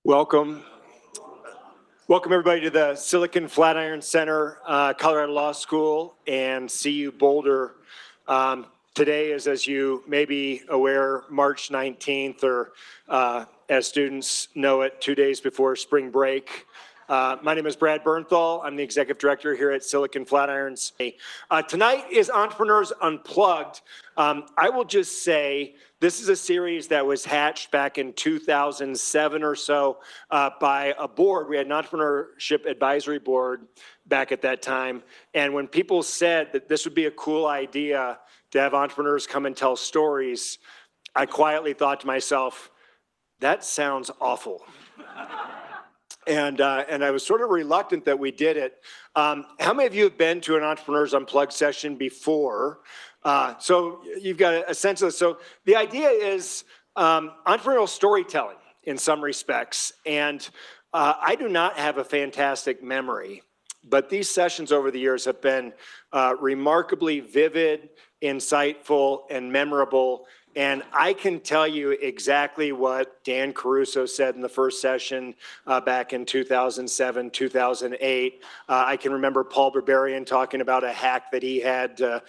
Welcome. Welcome everybody to the Silicon Flatirons Center, Colorado Law School, and CU Boulder. Today is, as you may be aware, March 19th, or as students know it, 2 days before spring break. My name is Brad Bernthal. I'm the executive director here at Silicon Flatirons. Tonight is Entrepreneurs Unplugged. I will just say this is a series that was hatched back in 2007 or so by a board. We had an entrepreneurship advisory board back at that time. And when people said that this would be a cool idea to have entrepreneurs come and tell stories, I quietly thought to myself, that sounds awful. And I was sort of reluctant that we did it. How many of you have been to an Entrepreneurs Unplugged session before? So you've got a sense of this. So the idea is entrepreneurial storytelling in some respects. And I do not have a fantastic memory, but these sessions over the years have been remarkably vivid, insightful, and memorable. And I can tell you exactly what Dan Caruso said in the first session back in 2007, 2008. I can remember Paul Berberian talking about a hack that he had to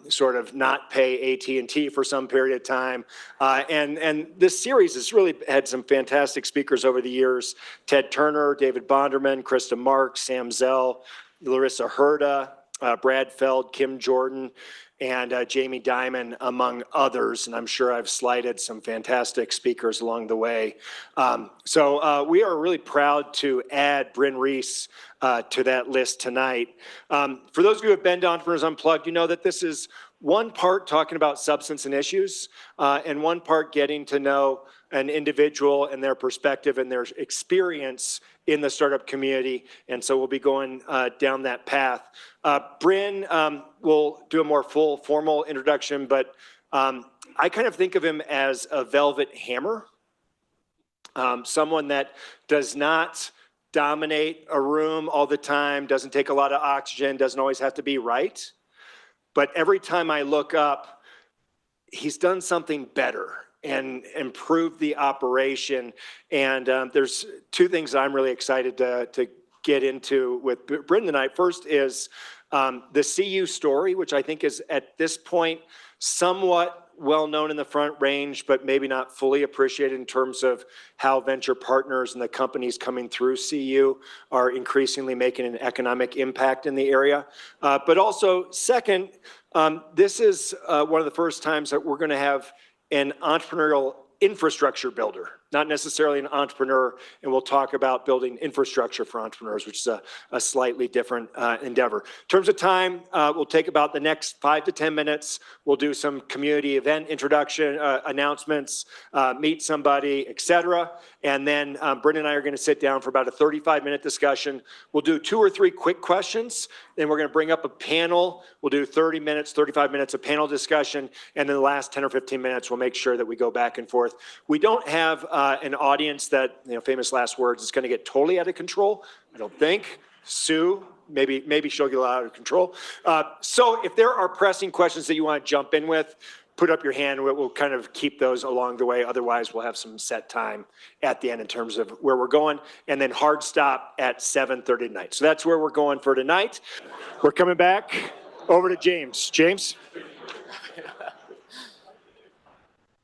sort of not pay AT&T for some period of time. And this series has really had some fantastic speakers over the years. Ted Turner, David Bonderman, Krista Marks, Sam Zell, Larissa Herda, Brad Feld, Kim Jordan, and Jamie Dimon, among others. And I'm sure I've slighted some fantastic speakers along the way. So we are really proud to add Bryn Rees to that list tonight. For those of you who have been to Entrepreneurs Unplugged, you know that this is one part talking about substance and issues, and one part getting to know an individual and their perspective and their experience in the startup community. And so we'll be going down that path. Bryn will do a more full formal introduction, but I kind of think of him as a velvet hammer, someone that does not dominate a room all the time, doesn't take a lot of oxygen, doesn't always have to be right. But every time I look up, he's done something better and improved the operation. And there's two things I'm really excited to get into with Bryn tonight. First is the CU story, which I think is at this point somewhat well known in the Front Range, but maybe not fully appreciated in terms of how venture partners and the companies coming through CU are increasingly making an economic impact in the area. But also, second, this is one of the first times that we're going to have an entrepreneurial infrastructure builder, not necessarily an entrepreneur, and we'll talk about building infrastructure for entrepreneurs, which is a slightly different endeavor. In terms of time, we'll take about the next 5 to 10 minutes. We'll do some community event introduction, announcements, meet somebody, etc. And then Bryn and I are going to sit down for about a 35-minute discussion. We'll do 2 or 3 quick questions, then we're going to bring up a panel. We'll do 30 minutes, 35 minutes of panel discussion, and then the last 10 or 15 minutes, we'll make sure that we go back and forth. We don't have an audience that, famous last words, is going to get totally out of control. I don't think. Sue, maybe she'll get out of control. So if there are pressing questions that you want to jump in with, put up your hand. We'll kind of keep those along the way. Otherwise, we'll have some set time at the end in terms of where we're going. And then hard stop at 7:30 tonight. So that's where we're going for tonight. We're coming back over to James. James?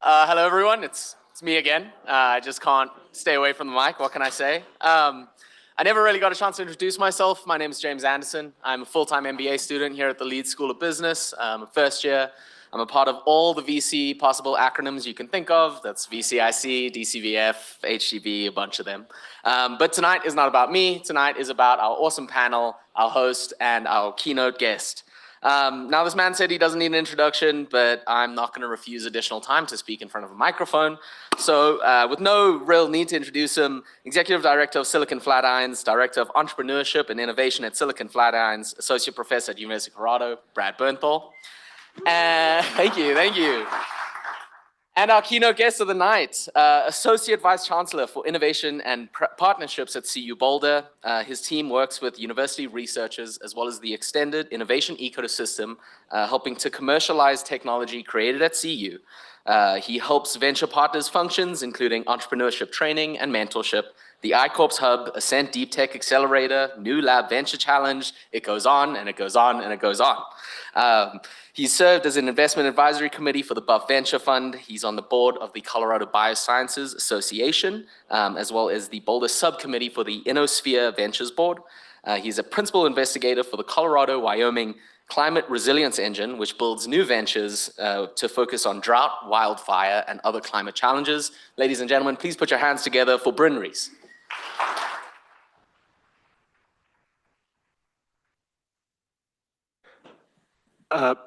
Hello, everyone. It's me again. I just can't stay away from the mic. What can I say? I never really got a chance to introduce myself. My name is James Anderson. I'm a full-time MBA student here at the Leeds School of Business. I'm a first year. I'm a part of all the VC possible acronyms you can think of. That's VCIC, DCVF, HGB, a bunch of them. But tonight is not about me. Tonight is about our awesome panel, our host, and our keynote guest. Now, this man said he doesn't need an introduction, but I'm not going to refuse additional time to speak in front of a microphone. So with no real need to introduce him, Executive Director of Silicon Flatirons, Director of Entrepreneurship and Innovation at Silicon Flatirons, Associate Professor at University of Colorado, Brad Bernthal. Thank you. And our keynote guest of the night, Associate Vice Chancellor for Innovation and Partnerships at CU Boulder. His team works with university researchers as well as the extended innovation ecosystem, helping to commercialize technology created at CU. He helps venture partners functions, including entrepreneurship training and mentorship, the iCorps Hub, Ascent Deep Tech Accelerator, New Lab Venture Challenge. It goes on and it goes on and it goes on. He's served as an investment advisory committee for the Buff Venture Fund. He's on the board of the Colorado Biosciences Association, as well as the Boulder subcommittee for the Innosphere Ventures Board. He's a principal investigator for the Colorado-Wyoming Climate Resilience Engine, which builds new ventures to focus on drought, wildfire, and other climate challenges. Ladies and gentlemen, please put your hands together for Bryn Rees.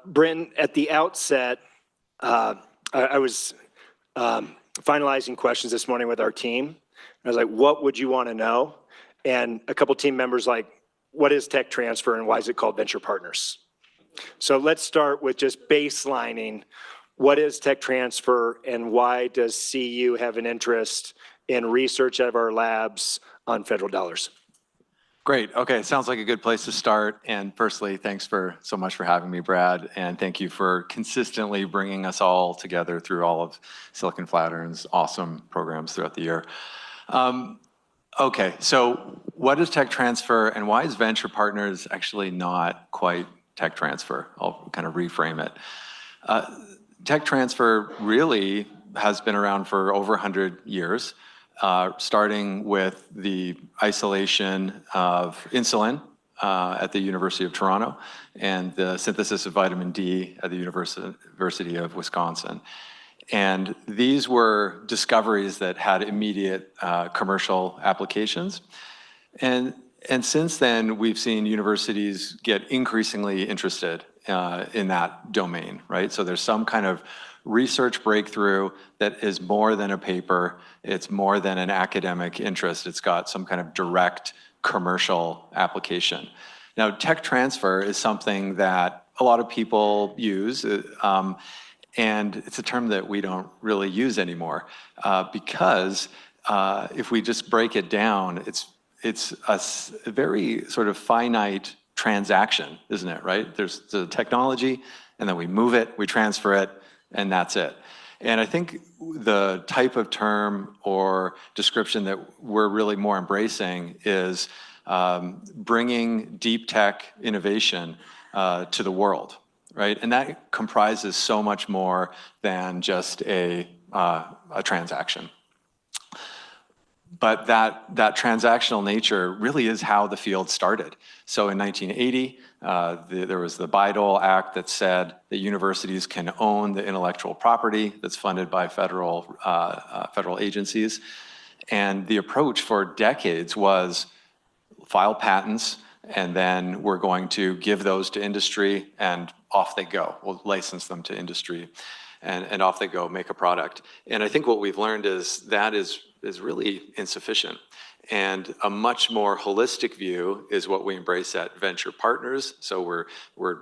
Bryn, at the outset, I was finalizing questions this morning with our team. I was like, what would you want to know? And a couple team members like, what is tech transfer and why is it called venture partners? So let's start with just baselining. What is tech transfer and why does CU have an interest in research out of our labs on federal dollars? Great. Okay, sounds like a good place to start. And firstly, thanks so much for having me, Brad. And thank you for consistently bringing us all together through all of Silicon Flatirons' awesome programs throughout the year. Okay, so what is tech transfer and why is venture partners actually not quite tech transfer? I'll kind of reframe it. Tech transfer really has been around for over 100 years. Starting with the isolation of insulin at the University of Toronto and the synthesis of vitamin D at the University of Wisconsin. And these were discoveries that had immediate commercial applications. And since then, we've seen universities get increasingly interested in that domain, right? So there's some kind of research breakthrough that is more than a paper, it's more than an academic interest, it's got some kind of direct commercial application. Now, tech transfer is something that a lot of people use, and it's a term that we don't really use anymore because if we just break it down, it's a very sort of finite transaction, isn't it, right? There's the technology, and then we move it, we transfer it, and that's it. And I think the type of term or description that we're really more embracing is bringing deep tech innovation to the world, right? And that comprises so much more than just a transaction. But that transactional nature really is how the field started. So in 1980, there was the Bayh-Dole Act that said that universities can own the intellectual property that's funded by federal agencies. And the approach for decades was file patents, and then we're going to give those to industry, and off they go. We'll license them to industry, and off they go, make a product. And I think what we've learned is that is really insufficient. And a much more holistic view is what we embrace at Venture Partners. So we're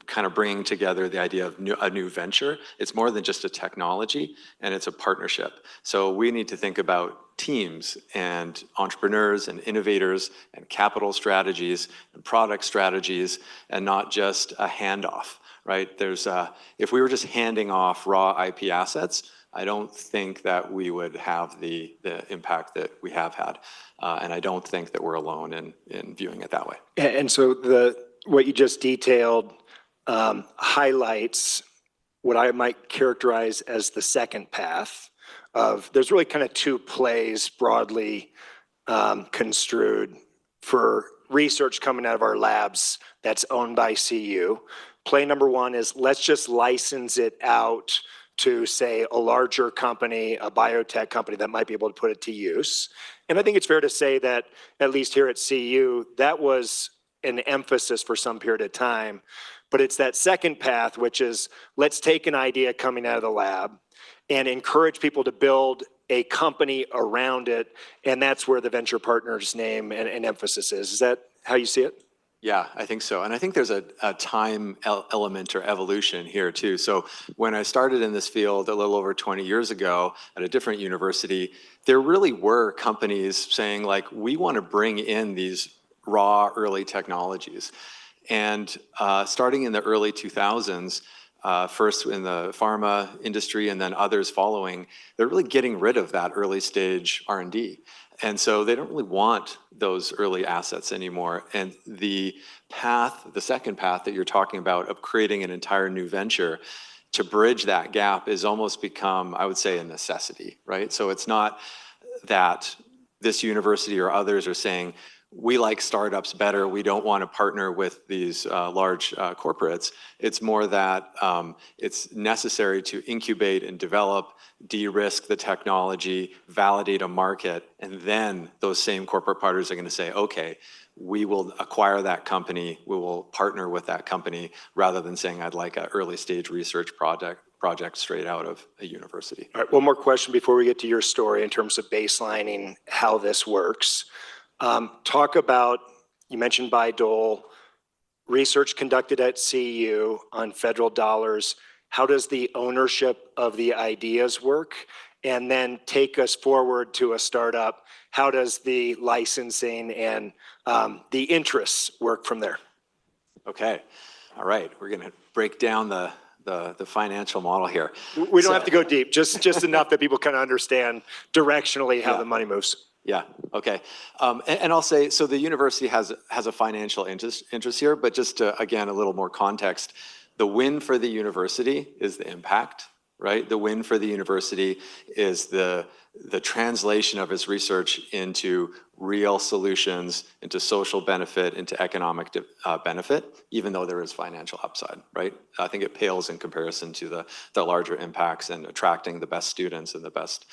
kind of bringing together the idea of a new venture. It's more than just a technology, and it's a partnership. So we need to think about teams and entrepreneurs and innovators and capital strategies and product strategies, and not just a handoff, right? If we were just handing off raw IP assets, I don't think that we would have the impact that we have had. And I don't think that we're alone in viewing it that way. And so what you just detailed highlights what I might characterize as the second path of, there's really kind of two plays broadly construed for research coming out of our labs that's owned by CU. Play number one is let's just license it out to, say, a larger company, a biotech company that might be able to put it to use. And I think it's fair to say that, at least here at CU, that was an emphasis for some period of time. But it's that second path, which is let's take an idea coming out of the lab and encourage people to build a company around it. And that's where the venture partners name and emphasis is. Is that how you see it? Yeah, I think so. And I think there's a time element or evolution here too. So when I started in this field a little over 20 years ago at a different university, there really were companies saying, like, we want to bring in these raw early technologies. And starting in the early 2000s, first in the pharma industry and then others following, they're really getting rid of that early stage R&D. And so they don't really want those early assets anymore. And the path, the second path that you're talking about of creating an entire new venture to bridge that gap is almost become, I would say, a necessity, right? So it's not that this university or others are saying, we like startups better, we don't want to partner with these large corporates. It's more that it's necessary to incubate and develop, de-risk the technology, validate a market, and then those same corporate partners are going to say, okay, we will acquire that company, we will partner with that company, rather than saying, I'd like an early stage research project straight out of a university. All right, one more question before we get to your story in terms of baselining how this works. Talk about, you mentioned Bayh-Dole, research conducted at CU on federal dollars. How does the ownership of the ideas work? And then take us forward to a startup. How does the licensing and the interests work from there? Okay, all right, we're going to break down the financial model here. We don't have to go deep, just enough that people kind of understand directionally how the money moves. Yeah, okay. And I'll say, so the university has a financial interest here, but just to, again, a little more context, the win for the university is the impact, right? The win for the university is the translation of its research into real solutions, into social benefit, into economic benefit, even though there is financial upside, right? I think it pales in comparison to the larger impacts and attracting the best students and the best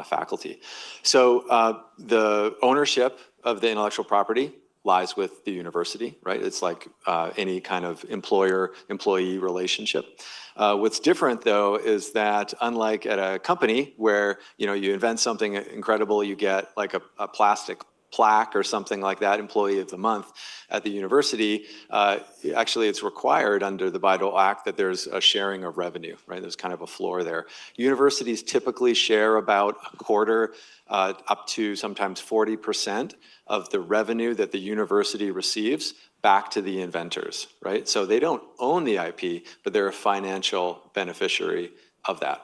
faculty. So the ownership of the intellectual property lies with the university, right? It's like any kind of employer-employee relationship. What's different, though, is that unlike at a company where you invent something incredible, you get like a plastic plaque or something like that, Employee of the Month. At the university, actually it's required under the Bayh-Dole Act that there's a sharing of revenue, right? There's kind of a floor there. Universities typically share about a quarter up to sometimes 40% of the revenue that the university receives back to the inventors, right? So they don't own the IP, but they're a financial beneficiary of that.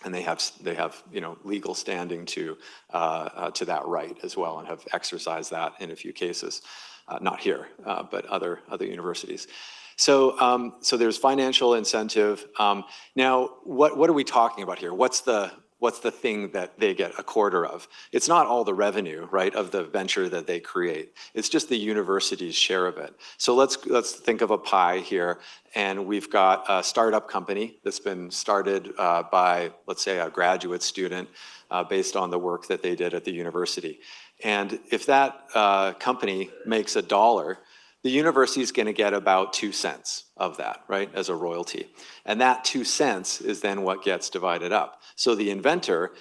And they have legal standing to that right as well, and have exercised that in a few cases, not here, but other universities. So there's financial incentive. Now, what are we talking about here? What's the thing that they get a quarter of? It's not all the revenue, right, of the venture that they create. It's just the university's share of it. So let's think of a pie here, and we've got a startup company that's been started by, let's say, a graduate student based on the work that they did at the university. And if that company makes $1, the university is going to get about 2 cents of that, right, as a royalty. And that 2 cents is then what gets divided up. So the inventor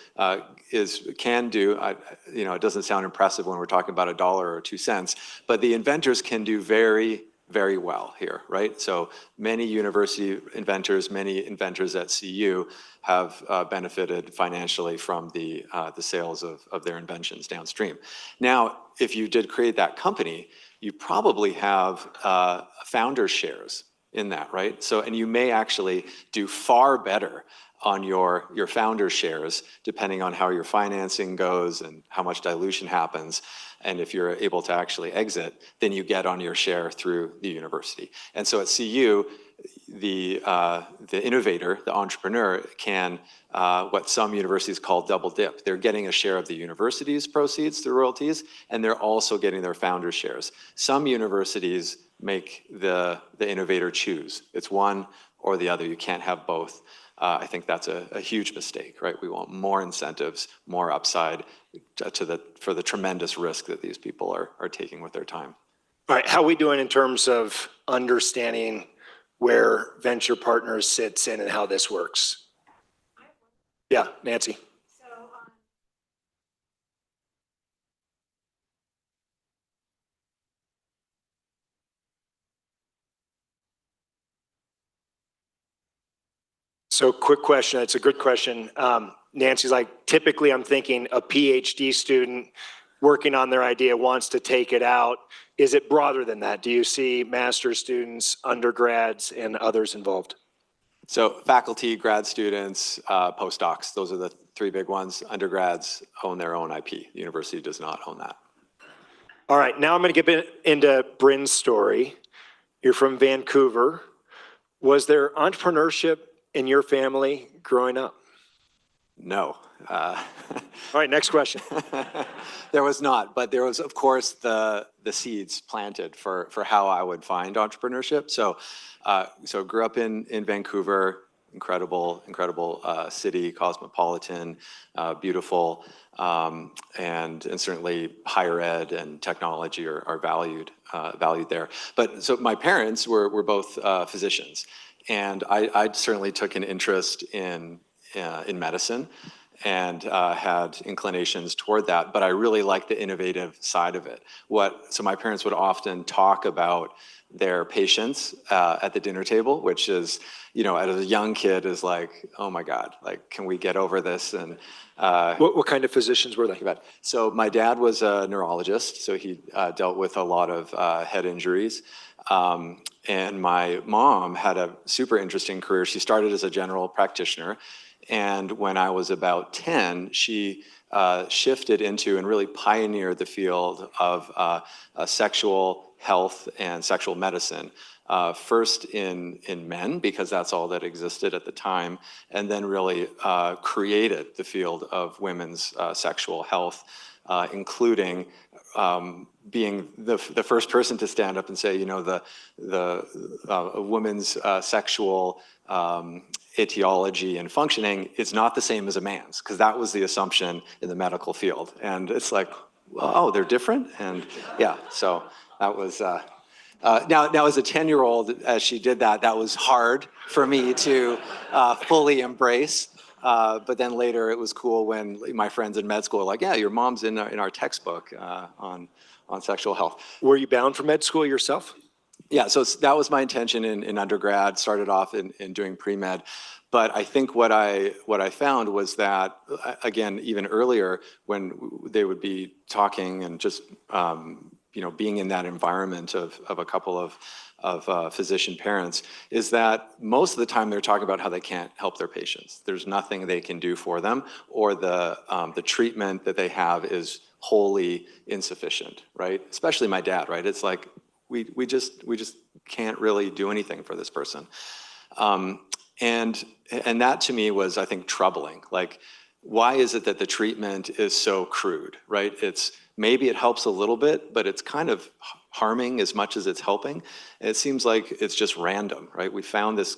can do, it doesn't sound impressive when we're talking about $1 or 2 cents, but the inventors can do very, very well here, right? So many university inventors, many inventors at CU have benefited financially from the sales of their inventions downstream. Now, if you did create that company, you probably have founder shares in that, right? So, and you may actually do far better on your founder shares, depending on how your financing goes and how much dilution happens. And if you're able to actually exit, then you get on your share through the university. And so at CU, the innovator, the entrepreneur, can what some universities call double dip. They're getting a share of the university's proceeds through royalties, and they're also getting their founder shares. Some universities make the innovator choose. It's one or the other. You can't have both. I think that's a huge mistake, right? We want more incentives, more upside for the tremendous risk that these people are taking with their time. All right, how are we doing in terms of understanding where venture partners sits in and how this works? Yeah, Nancy. So quick question, it's a good question. Nancy's like, typically I'm thinking a PhD student working on their idea wants to take it out. Is it broader than that? Do you see master's students, undergrads, and others involved? So faculty, grad students, postdocs, those are the three big ones. Undergrads own their own IP. The university does not own that. All right, now I'm going to get into Bryn's story. You're from Vancouver. Was there entrepreneurship in your family growing up? No. All right, next question. There was not, but there was, of course, the seeds planted for how I would find entrepreneurship. So grew up in Vancouver, incredible city, cosmopolitan, beautiful, and certainly higher ed and technology are valued there. But so my parents were both physicians, and I certainly took an interest in medicine and had inclinations toward that, but I really liked the innovative side of it. So my parents would often talk about their patients at the dinner table, which is, as a young kid is like, oh my God, like, can we get over this? And what kind of physicians were they? So my dad was a neurologist, so he dealt with a lot of head injuries. And my mom had a super interesting career. She started as a general practitioner. And when I was about 10, she shifted into and really pioneered the field of sexual health and sexual medicine. First in men, because that's all that existed at the time, and then really created the field of women's sexual health, including being the first person to stand up and say, a woman's sexual etiology and functioning is not the same as a man's, because that was the assumption in the medical field. And it's like, oh, they're different? And yeah, so that was, now as a 10-year-old, as she did that, that was hard for me to fully embrace. But then later it was cool when my friends in med school were like, yeah, your mom's in our textbook on sexual health. Were you bound for med school yourself? Yeah, so that was my intention in undergrad, started off in doing pre-med. But I think what I found was that, again, even earlier when they would be talking and just, being in that environment of a couple of physician parents, is that most of the time they're talking about how they can't help their patients. There's nothing they can do for them, or the treatment that they have is wholly insufficient, right? Especially my dad, right? It's like, we just can't really do anything for this person. And that to me was, I think, troubling. Like, why is it that the treatment is so crude, right? Maybe it helps a little bit, but it's kind of harming as much as it's helping. And it seems like it's just random, right? We found this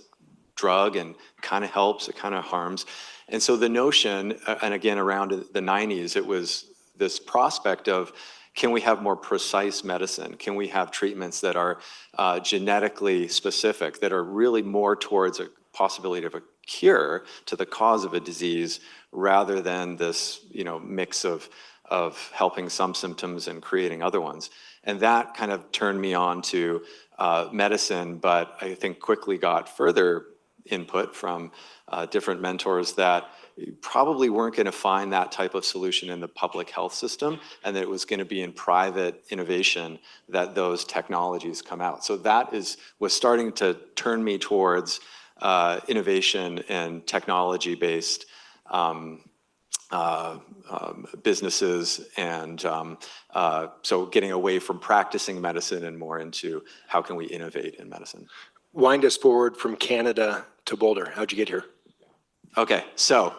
drug and it kind of helps, it kind of harms. And so the notion, and again, around the 90s, it was this prospect of, can we have more precise medicine? Can we have treatments that are genetically specific, that are really more towards a possibility of a cure to the cause of a disease, rather than this, mix of helping some symptoms and creating other ones? And that kind of turned me on to medicine, but I think quickly got further input from different mentors that you probably weren't going to find that type of solution in the public health system, and that it was going to be in private innovation that those technologies come out. So that was starting to turn me towards innovation and technology-based businesses, and so getting away from practicing medicine and more into how can we innovate in medicine. Wind us forward from Canada to Boulder. How'd you get here? Okay, so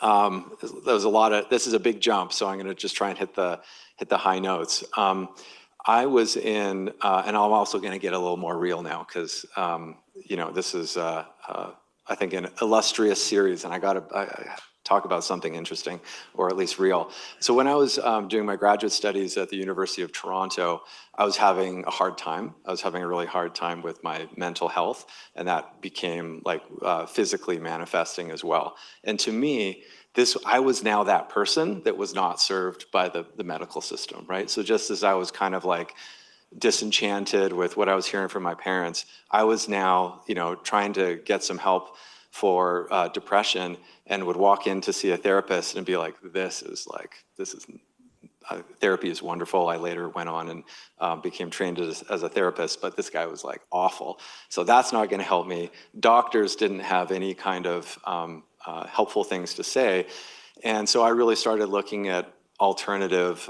there was a lot of, this is a big jump, so I'm going to just try and hit the high notes. I was in, and I'm also going to get a little more real now, because this is I think an illustrious series, and I got to talk about something interesting, or at least real. So when I was doing my graduate studies at the University of Toronto, I was having a hard time. I was having a really hard time with my mental health, and that became like physically manifesting as well. And to me, I was now that person that was not served by the medical system, right? So just as I was kind of like disenchanted with what I was hearing from my parents, I was now, trying to get some help for depression, and would walk in to see a therapist and be like, this is therapy is wonderful. I later went on and became trained as a therapist, but this guy was like awful. So that's not going to help me. Doctors didn't have any kind of helpful things to say. And so I really started looking at alternative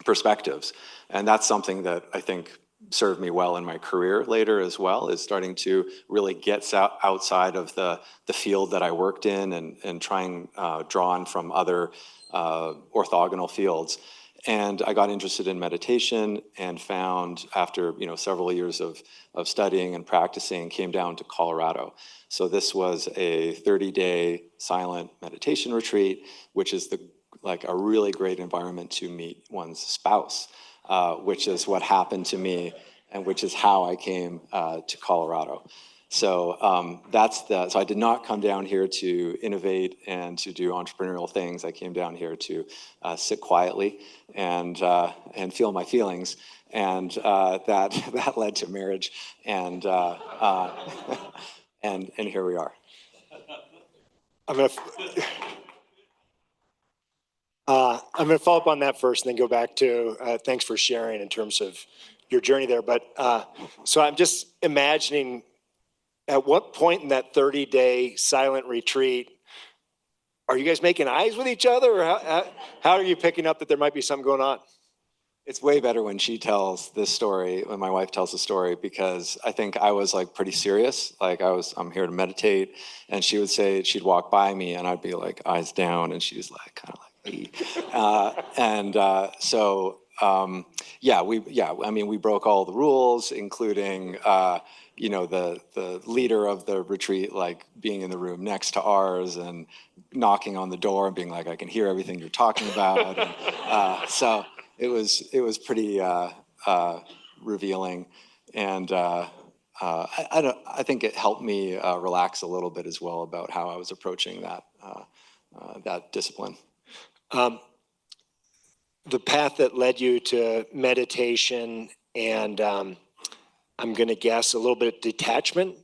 perspectives. And that's something that I think served me well in my career later as well, is starting to really get outside of the field that I worked in and trying draw on from other orthogonal fields. And I got interested in meditation and found, after several years of studying and practicing, came down to Colorado. So this was a 30-day silent meditation retreat, which is like a really great environment to meet one's spouse, which is what happened to me, and which is how I came to Colorado. So so I did not come down here to innovate and to do entrepreneurial things. I came down here to sit quietly and feel my feelings, and that led to marriage, and and here we are. I'm going to follow up on that first and then go back to thanks for sharing in terms of your journey there. But so I'm just imagining, at what point in that 30-day silent retreat, are you guys making eyes with each other? Or how are you picking up that there might be something going on? It's way better when she tells this story, when my wife tells the story, because I think I was like pretty serious. Like I'm here to meditate, and she would say, she'd walk by me and I'd be like eyes down, and she's like kind of like, we broke all the rules, including the leader of the retreat like being in the room next to ours and knocking on the door and being like, I can hear everything you're talking about. And, so it was pretty revealing, and I think it helped me relax a little bit as well about how I was approaching that discipline. The path that led you to meditation and I'm going to guess a little bit of detachment.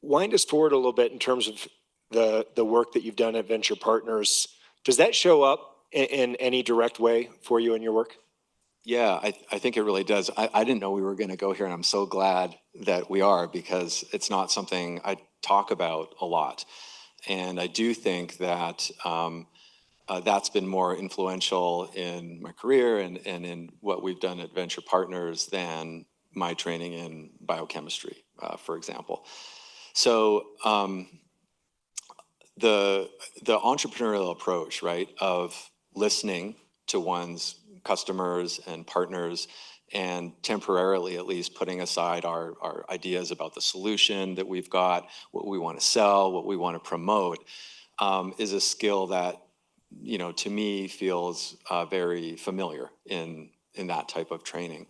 Wind us forward a little bit in terms of the work that you've done at Venture Partners. Does that show up in any direct way for you in your work? Yeah, I think it really does. I didn't know we were going to go here, and I'm so glad that we are, because it's not something I talk about a lot. And I do think that that's been more influential in my career and in what we've done at Venture Partners than my training in biochemistry, for example. So the entrepreneurial approach, right, of listening to one's customers and partners, and temporarily at least putting aside our ideas about the solution that we've got, what we want to sell, what we want to promote, is a skill that, to me feels very familiar in that type of training.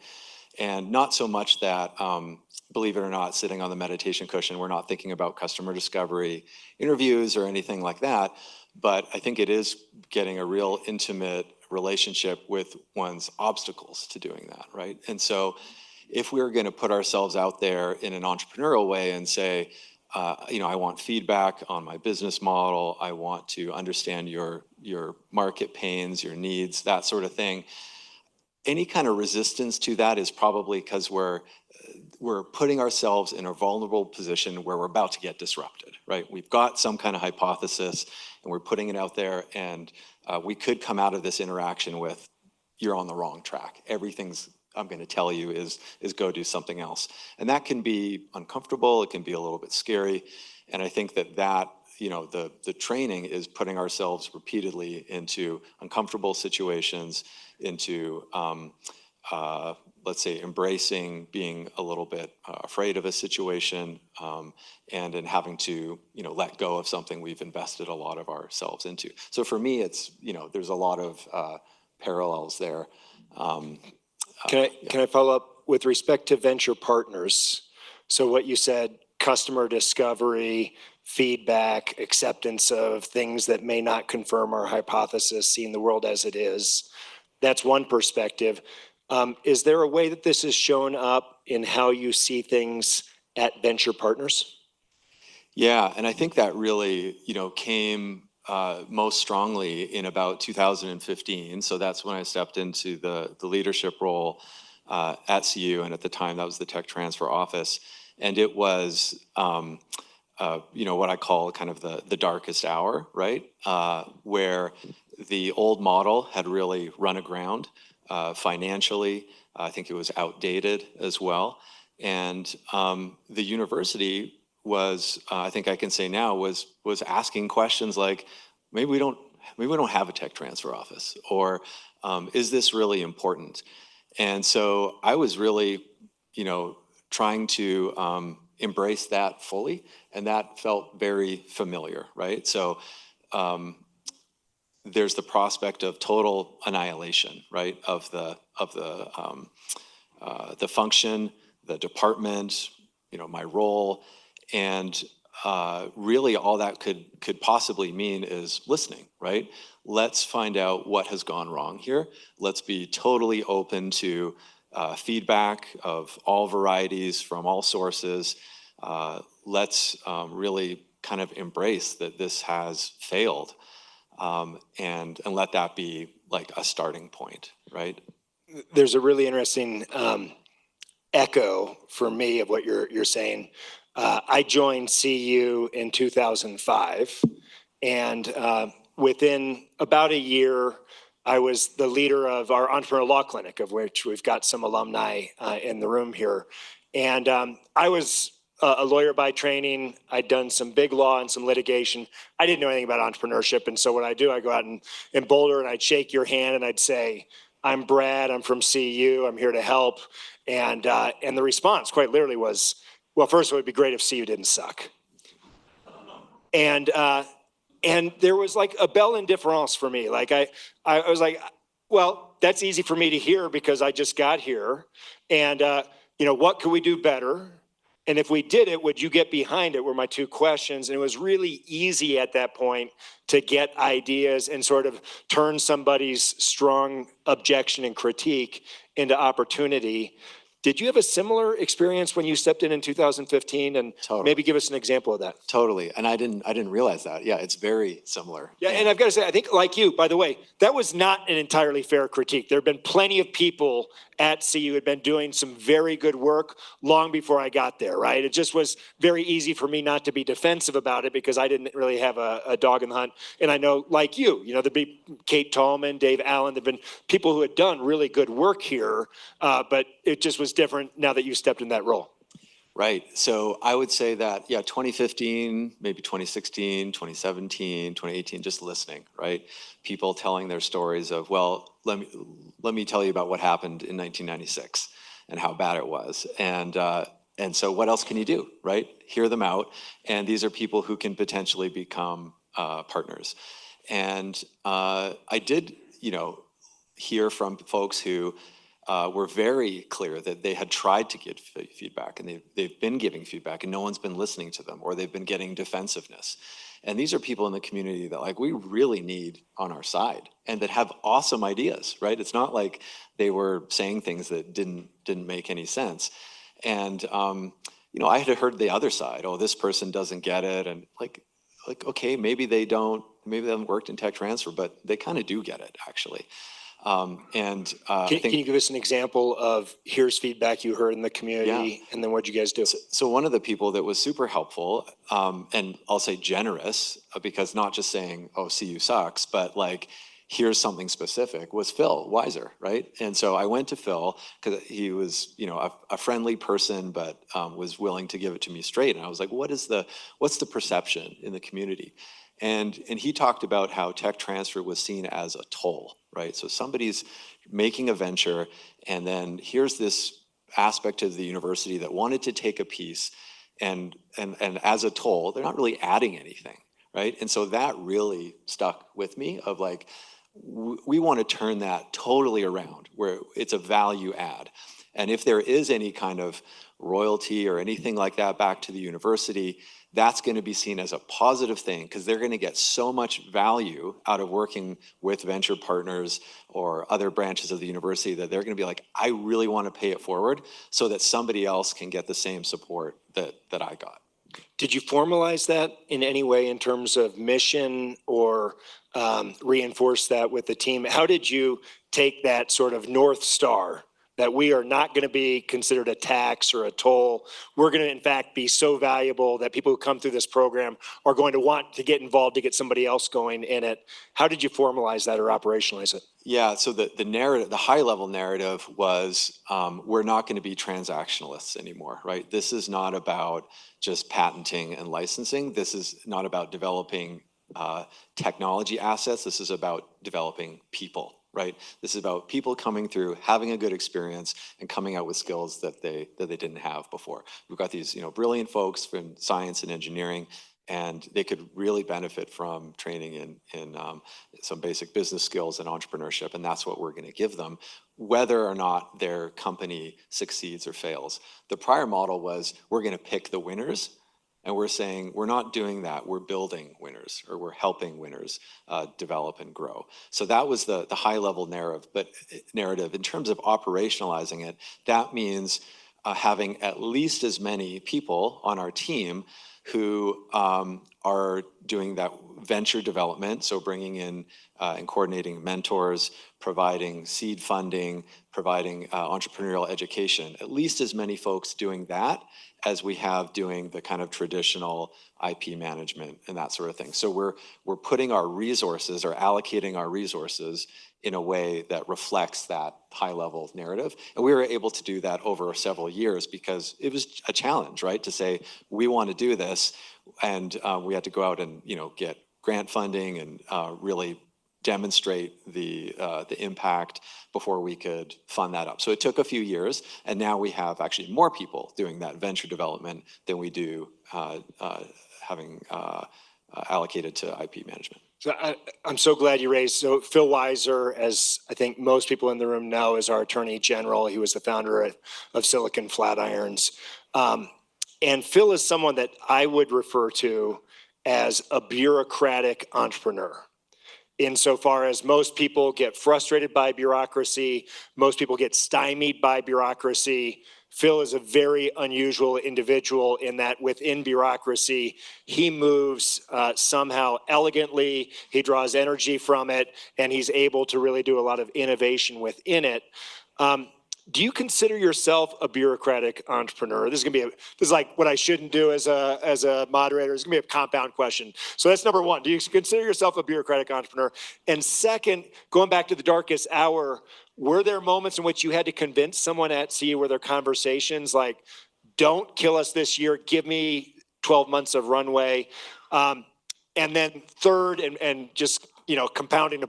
And not so much that, believe it or not, sitting on the meditation cushion, we're not thinking about customer discovery interviews or anything like that, but I think it is getting a real intimate relationship with one's obstacles to doing that, right? And so if we're going to put ourselves out there in an entrepreneurial way and say, I want feedback on my business model, I want to understand your market pains, your needs, that sort of thing, any kind of resistance to that is probably because we're putting ourselves in a vulnerable position where we're about to get disrupted, right? We've got some kind of hypothesis and we're putting it out there, and we could come out of this interaction with, you're on the wrong track. Everything's I'm going to tell you is go do something else. And that can be uncomfortable, it can be a little bit scary. And I think that the training is putting ourselves repeatedly into uncomfortable situations, into let's say embracing being a little bit afraid of a situation, and in having to let go of something we've invested a lot of ourselves into. So for me, it's there's a lot of parallels there. Can I follow up with respect to Venture Partners? So what you said, customer discovery, feedback, acceptance of things that may not confirm our hypothesis, seeing the world as it is. That's one perspective. Is there a way that this is shown up in how you see things at Venture Partners? Yeah, and I think that really, came most strongly in about 2015. So that's when I stepped into the leadership role at CU, and at the time that was the tech transfer office. And it was, what I call kind of the darkest hour, right? Where the old model had really run aground financially. I think it was outdated as well. And the university was, I think I can say now, was asking questions like, maybe we don't have a tech transfer office, or is this really important? And so I was really, trying to embrace that fully, and that felt very familiar, right? So there's the prospect of total annihilation, right, of the function, the department, my role, and really all that could possibly mean is listening, right? Let's find out what has gone wrong here. Let's be totally open to feedback of all varieties from all sources. Let's really kind of embrace that this has failed, and let that be like a starting point, right? There's a really interesting echo for me of what you're saying. I joined CU in 2005, and within about a year, I was the leader of our entrepreneurial law clinic, of which we've got some alumni in the room here. And I was a lawyer by training. I'd done some big law and some litigation. I didn't know anything about entrepreneurship. And so what I do, I go out in Boulder and I'd shake your hand and I'd say, I'm Brad, I'm from CU, I'm here to help. And the response quite literally was, well, first it would be great if CU didn't suck. And there was like a belle in difference for me. Like I was like, well, that's easy for me to hear because I just got here. And what could we do better? And if we did it, would you get behind it, were my two questions. And it was really easy at that point to get ideas and sort of turn somebody's strong objection and critique into opportunity. Did you have a similar experience when you stepped in 2015? And Totally. Maybe give us an example of that. Totally, and I didn't realize that. Yeah, it's very similar. Yeah, and I've got to say, I think like you, by the way, that was not an entirely fair critique. There have been plenty of people at CU who had been doing some very good work long before I got there, right? It just was very easy for me not to be defensive about it because I didn't really have a dog in the hunt. And I know, like you, there'd be Kate Tallman, Dave Allen, there've been people who had done really good work here, but it just was different now that you stepped in that role. Right. So I would say that, 2015, maybe 2016, 2017, 2018, just listening, right? People telling their stories of, well, let me tell you about what happened in 1996 and how bad it was. And so what else can you do, right? Hear them out. And these are people who can potentially become partners. And I did, hear from folks who were very clear that they had tried to get feedback, and they've been giving feedback and no one's been listening to them, or they've been getting defensiveness. And these are people in the community that we really need on our side and that have awesome ideas, right? It's not like they were saying things that didn't make any sense. And, I had heard the other side, oh, this person doesn't get it. And okay, maybe they haven't worked in tech transfer, but they kind of do get it actually. Can you give us an example of here's feedback you heard in the community, and then what'd you guys do? So one of the people that was super helpful, and I'll say generous, because not just saying, oh, CU sucks, but here's something specific, was Phil Weiser, right? And so I went to Phil because he was, a friendly person, but was willing to give it to me straight. And I was like, what's the perception in the community? And he talked about how tech transfer was seen as a toll, right? So somebody's making a venture, and then here's this aspect of the university that wanted to take a piece, and as a toll, they're not really adding anything, right? And so that really stuck with me of we want to turn that totally around where it's a value add. And if there is any kind of royalty or anything like that back to the university, that's going to be seen as a positive thing because they're going to get so much value out of working with venture partners or other branches of the university that they're going to be like, I really want to pay it forward so that somebody else can get the same support that I got. Did you formalize that in any way in terms of mission or reinforce that with the team? How did you take that sort of North Star that we are not going to be considered a tax or a toll? We're going to, in fact, be so valuable that people who come through this program are going to want to get involved to get somebody else going in it. How did you formalize that or operationalize it? Yeah, so the narrative, the high level narrative was we're not going to be transactionalists anymore, right? This is not about just patenting and licensing. This is not about developing technology assets. This is about developing people, right? This is about people coming through, having a good experience, and coming out with skills that they didn't have before. We've got these brilliant folks from science and engineering, and they could really benefit from training in some basic business skills and entrepreneurship, and that's what we're going to give them, whether or not their company succeeds or fails. The prior model was we're going to pick the winners, and we're saying we're not doing that. We're building winners, or we're helping winners develop and grow. So that was the high-level narrative. In terms of operationalizing it, that means having at least as many people on our team who are doing that venture development, so bringing in and coordinating mentors, providing seed funding, providing entrepreneurial education. At least as many folks doing that as we have doing the kind of traditional IP management and that sort of thing. So we're putting our resources or allocating our resources in a way that reflects that high-level narrative. And we were able to do that over several years because it was a challenge, right? To say, we want to do this, and we had to go out and get grant funding and really demonstrate the impact before we could fund that up. So it took a few years, and now we have actually more people doing that venture development than we do having allocated to IP management. So I'm so glad you raised. So Phil Weiser, as I think most people in the room know, is our Attorney General. He was the founder of Silicon Flatirons. And Phil is someone that I would refer to as a bureaucratic entrepreneur. Insofar as most people get frustrated by bureaucracy, most people get stymied by bureaucracy. Phil is a very unusual individual in that within bureaucracy, he moves somehow elegantly, he draws energy from it, and he's able to really do a lot of innovation within it. Do you consider yourself a bureaucratic entrepreneur? This is like what I shouldn't do as a moderator. It's gonna be a compound question. So that's number one. Do you consider yourself a bureaucratic entrepreneur? And second, going back to the darkest hour, were there moments in which you had to convince someone at CU, were there conversations like, don't kill us this year, give me 12 months of runway? And then third, and just compounding,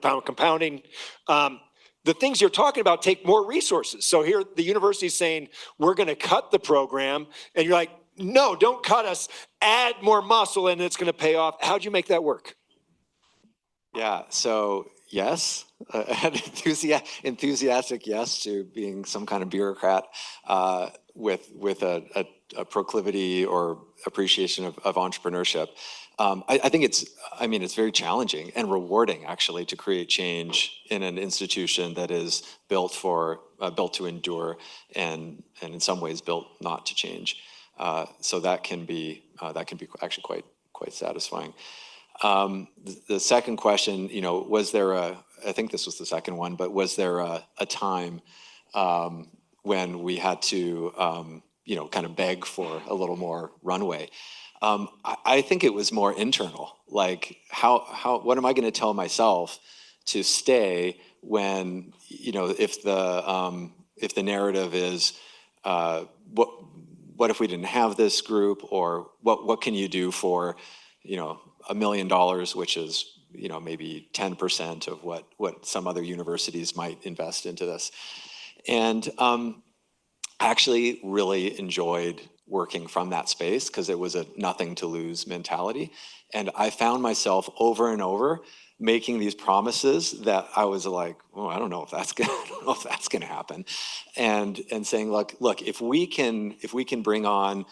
the things you're talking about take more resources. So here the university is saying, we're going to cut the program. And you're like, no, don't cut us, add more muscle and it's going to pay off. How'd you make that work? Yeah, so yes, an enthusiastic yes to being some kind of bureaucrat with a proclivity or appreciation of entrepreneurship. I think it's very challenging and rewarding actually to create change in an institution that is built to endure and in some ways built not to change. So that can be actually quite satisfying. The second question, was there I think this was the second one, but was there a time when we had to kind of beg for a little more runway? I think it was more internal. Like what am I going to tell myself to stay when if the narrative is what if we didn't have this group, or what can you do for $1 million, which is maybe 10% of what some other universities might invest into this. And I actually really enjoyed working from that space because it was a nothing to lose mentality. And I found myself over and over making these promises that I was like, oh, I don't know if that's gonna happen, and saying, look, if we can bring on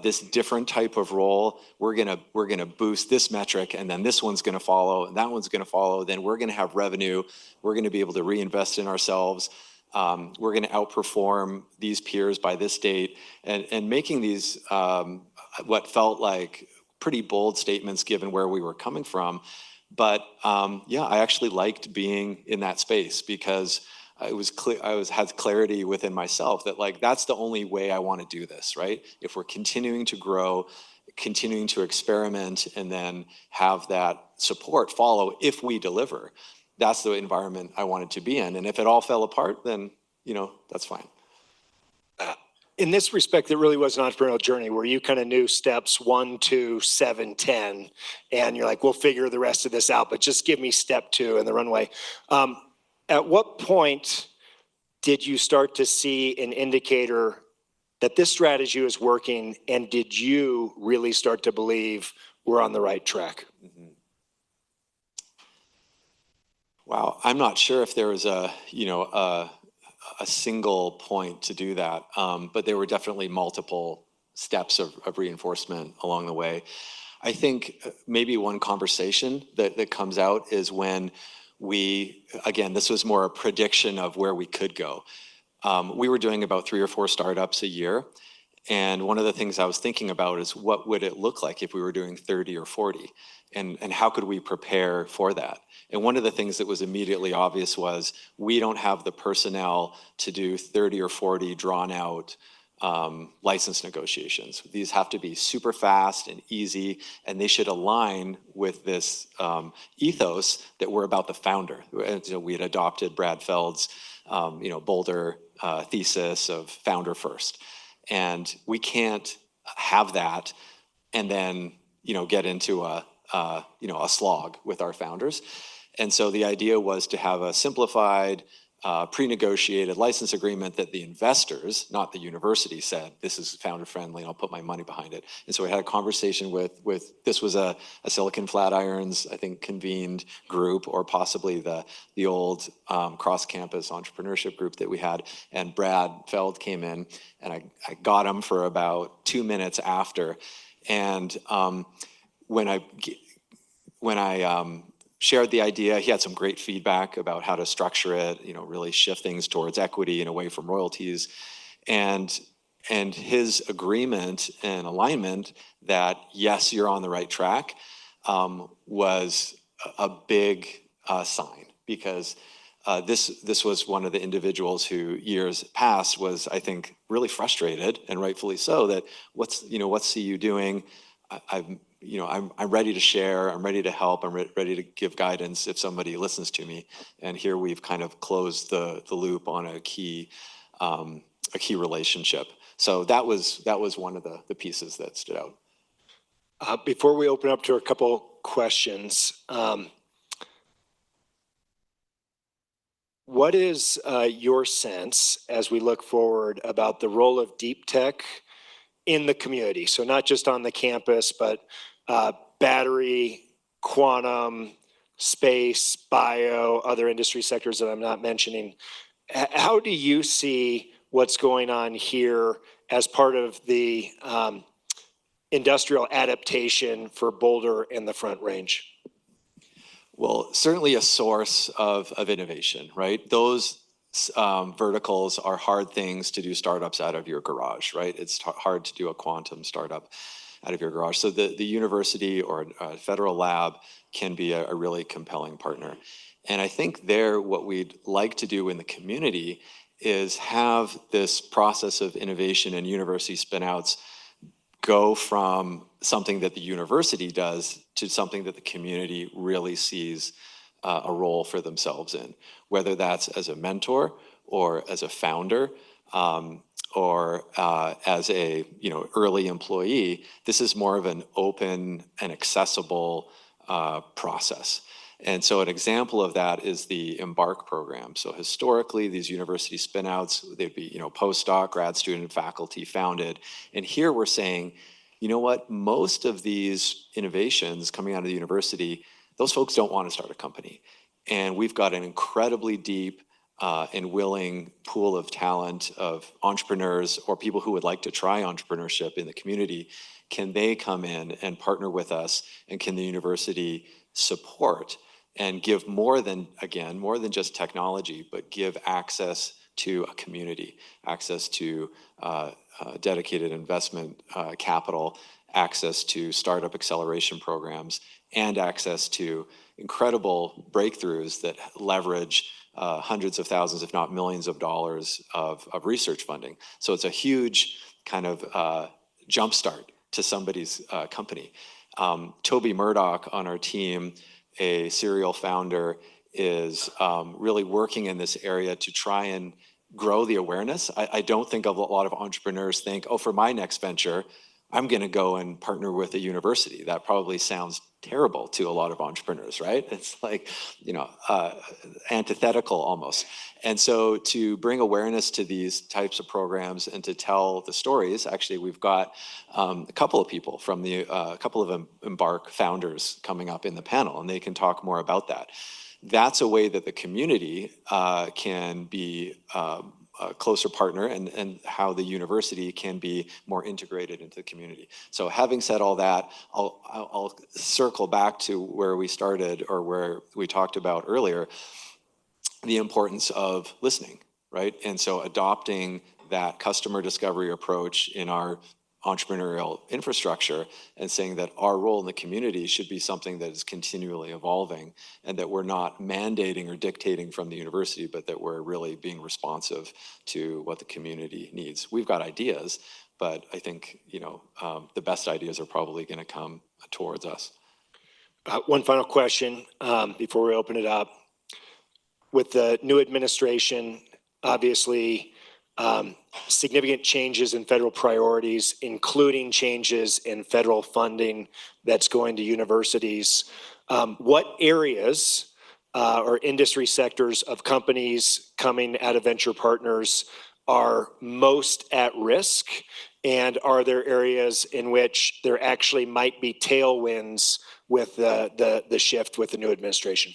this different type of role, we're gonna boost this metric, and then this one's gonna follow, and that one's gonna follow. Then we're gonna have revenue. We're gonna be able to reinvest in ourselves. We're gonna outperform these peers by this date, and making these what felt like pretty bold statements given where we were coming from. But yeah, I actually liked being in that space because it was clear, had clarity within myself that like, that's the only way I want to do this, right? If we're continuing to grow, continuing to experiment, and then have that support follow if we deliver, that's the environment I wanted to be in. And if it all fell apart, then, you know, that's fine. In this respect, it really was an entrepreneurial journey where you kind of knew steps 1, 2, 7, 10, and you're like, we'll figure the rest of this out, but just give me step 2 in the runway. At what point did you start to see an indicator that this strategy was working, and did you really start to believe we're on the right track? Mm-hmm. Wow, I'm not sure if there was a single point to do that, but there were definitely multiple steps of reinforcement along the way. I think maybe one conversation that comes out is when again, this was more a prediction of where we could go. We were doing about 3 or 4 startups a year. And one of the things I was thinking about is what would it look like if we were doing 30 or 40? And how could we prepare for that? And one of the things that was immediately obvious was we don't have the personnel to do 30 or 40 drawn out license negotiations. These have to be super fast and easy, and they should align with this ethos that we're about the founder. And, you know, we had adopted Brad Feld's Boulder thesis of founder first. And we can't have that and then, get into a slog with our founders. And so the idea was to have a simplified, pre-negotiated license agreement that the investors, not the university, said, this is founder friendly, I'll put my money behind it. And so we had a conversation with this was a Silicon Flatirons, I think, convened group, or possibly the old cross-campus entrepreneurship group that we had. And Brad Feld came in, and I got him for about 2 minutes after. And when I shared the idea, he had some great feedback about how to structure it, really shift things towards equity and away from royalties. And his agreement and alignment that, yes, you're on the right track, was a big sign, because this was one of the individuals who years past was, I think, really frustrated, and rightfully so, that what's CU doing? I'm ready to share, I'm ready to help, I'm ready to give guidance if somebody listens to me. And here we've kind of closed the loop on a key relationship. So that was one of the pieces that stood out. Before we open up to a couple questions, what is your sense as we look forward about the role of deep tech in the community? So not just on the campus, but battery, quantum, space, bio, other industry sectors that I'm not mentioning. How do you see what's going on here as part of the industrial adaptation for Boulder and the Front Range? Well, certainly a source of innovation, right? Those verticals are hard things to do startups out of your garage, right? It's hard to do a quantum startup out of your garage. So the university or a federal lab can be a really compelling partner. And I think what we'd like to do in the community is have this process of innovation and university spinouts go from something that the university does to something that the community really sees a role for themselves in, whether that's as a mentor or as a founder, or as a early employee. This is more of an open and accessible process. And so an example of that is the Embark program. So historically, these university spinouts, they'd be postdoc, grad student, faculty founded. And here we're saying, you know what, most of these innovations coming out of the university, those folks don't want to start a company. And we've got an incredibly deep and willing pool of talent of entrepreneurs or people who would like to try entrepreneurship in the community. Can they come in and partner with us, and can the university support and give more than just technology, but give access to a community, access to dedicated investment capital, access to startup acceleration programs, and access to incredible breakthroughs that leverage hundreds of thousands, if not millions of dollars of research funding. So it's a huge kind of jumpstart to somebody's company. Toby Murdoch on our team, a serial founder, is really working in this area to try and grow the awareness. I don't think a lot of entrepreneurs think, oh, for my next venture, I'm going to go and partner with a university. That probably sounds terrible to a lot of entrepreneurs, right? It's like, antithetical almost. And so to bring awareness to these types of programs and to tell the stories, actually, we've got a couple of people from a couple of Embark founders coming up in the panel, and they can talk more about that. That's a way that the community can be a closer partner, and how the university can be more integrated into the community. So having said all that, I'll circle back to where we started, or where we talked about earlier, the importance of listening, right? And so adopting that customer discovery approach in our entrepreneurial infrastructure, and saying that our role in the community should be something that is continually evolving, and that we're not mandating or dictating from the university, but that we're really being responsive to what the community needs. We've got ideas, but I think the best ideas are probably going to come towards us. One final question before we open it up. With the new administration, obviously, significant changes in federal priorities, including changes in federal funding that's going to universities. What areas or industry sectors of companies coming out of venture partners are most at risk? And are there areas in which there actually might be tailwinds with the shift with the new administration?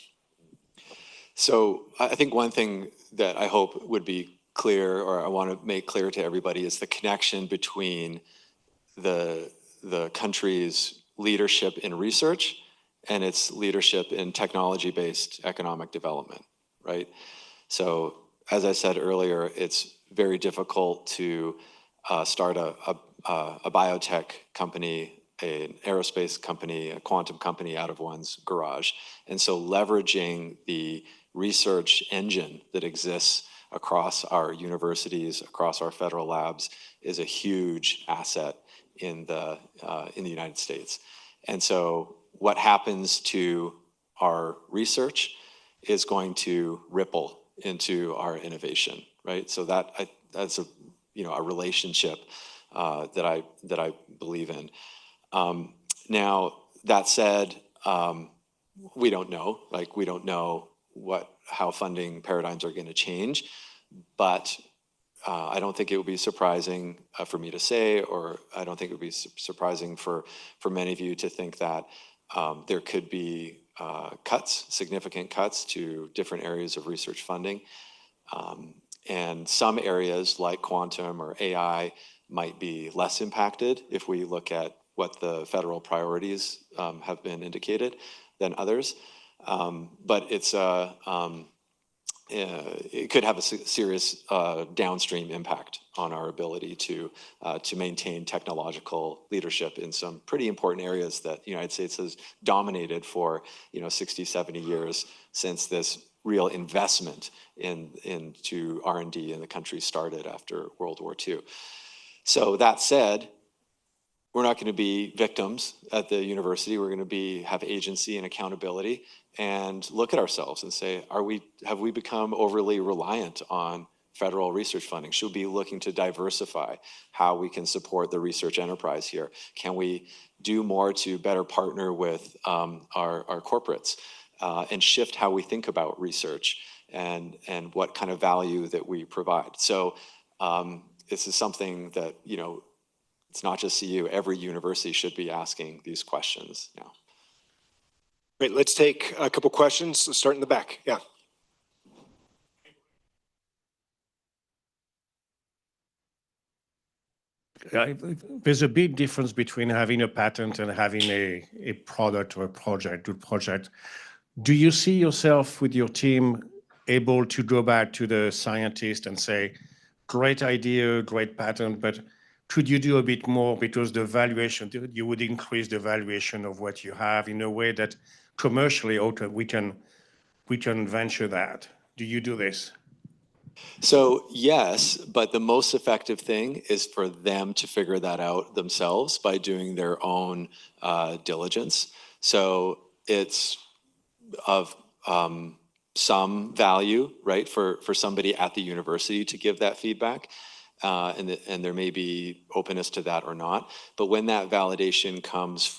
So I think one thing that I hope would be clear, or I want to make clear to everybody, is the connection between the country's leadership in research and its leadership in technology-based economic development, right? So as I said earlier, it's very difficult to start a biotech company, an aerospace company, a quantum company out of one's garage. And so leveraging the research engine that exists across our universities, across our federal labs, is a huge asset in the United States. And so what happens to our research is going to ripple into our innovation, right? So that's a relationship that I believe in. Now, that said, we don't know. We don't know how funding paradigms are going to change, but I don't think it would be surprising for me to say, or I don't think it would be surprising for many of you to think that there could be significant cuts to different areas of research funding. And some areas like quantum or AI might be less impacted if we look at what the federal priorities have been indicated than others. But it could have a serious downstream impact on our ability to maintain technological leadership in some pretty important areas that the United States has dominated for 60, 70 years, since this real investment into R&D in the country started after World War II. So that said, we're not going to be victims at the university. We're going to have agency and accountability, and look at ourselves and say, have we become overly reliant on federal research funding? Should we be looking to diversify how we can support the research enterprise here? Can we do more to better partner with our corporates and shift how we think about research and what kind of value that we provide? So this is something that, it's not just CU, every university should be asking these questions now. Great, let's take a couple questions. Let's start in the back, yeah. There's a big difference between having a patent and having a product or a project, good project. Do you see yourself with your team able to go back to the scientist and say, great idea, great patent, but could you do a bit more because the valuation, you would increase the valuation of what you have in a way that commercially we can venture that? Do you do this? So yes, but the most effective thing is for them to figure that out themselves by doing their own diligence. So it's of some value, right, for somebody at the university to give that feedback. And there may be openness to that or not. But when that validation comes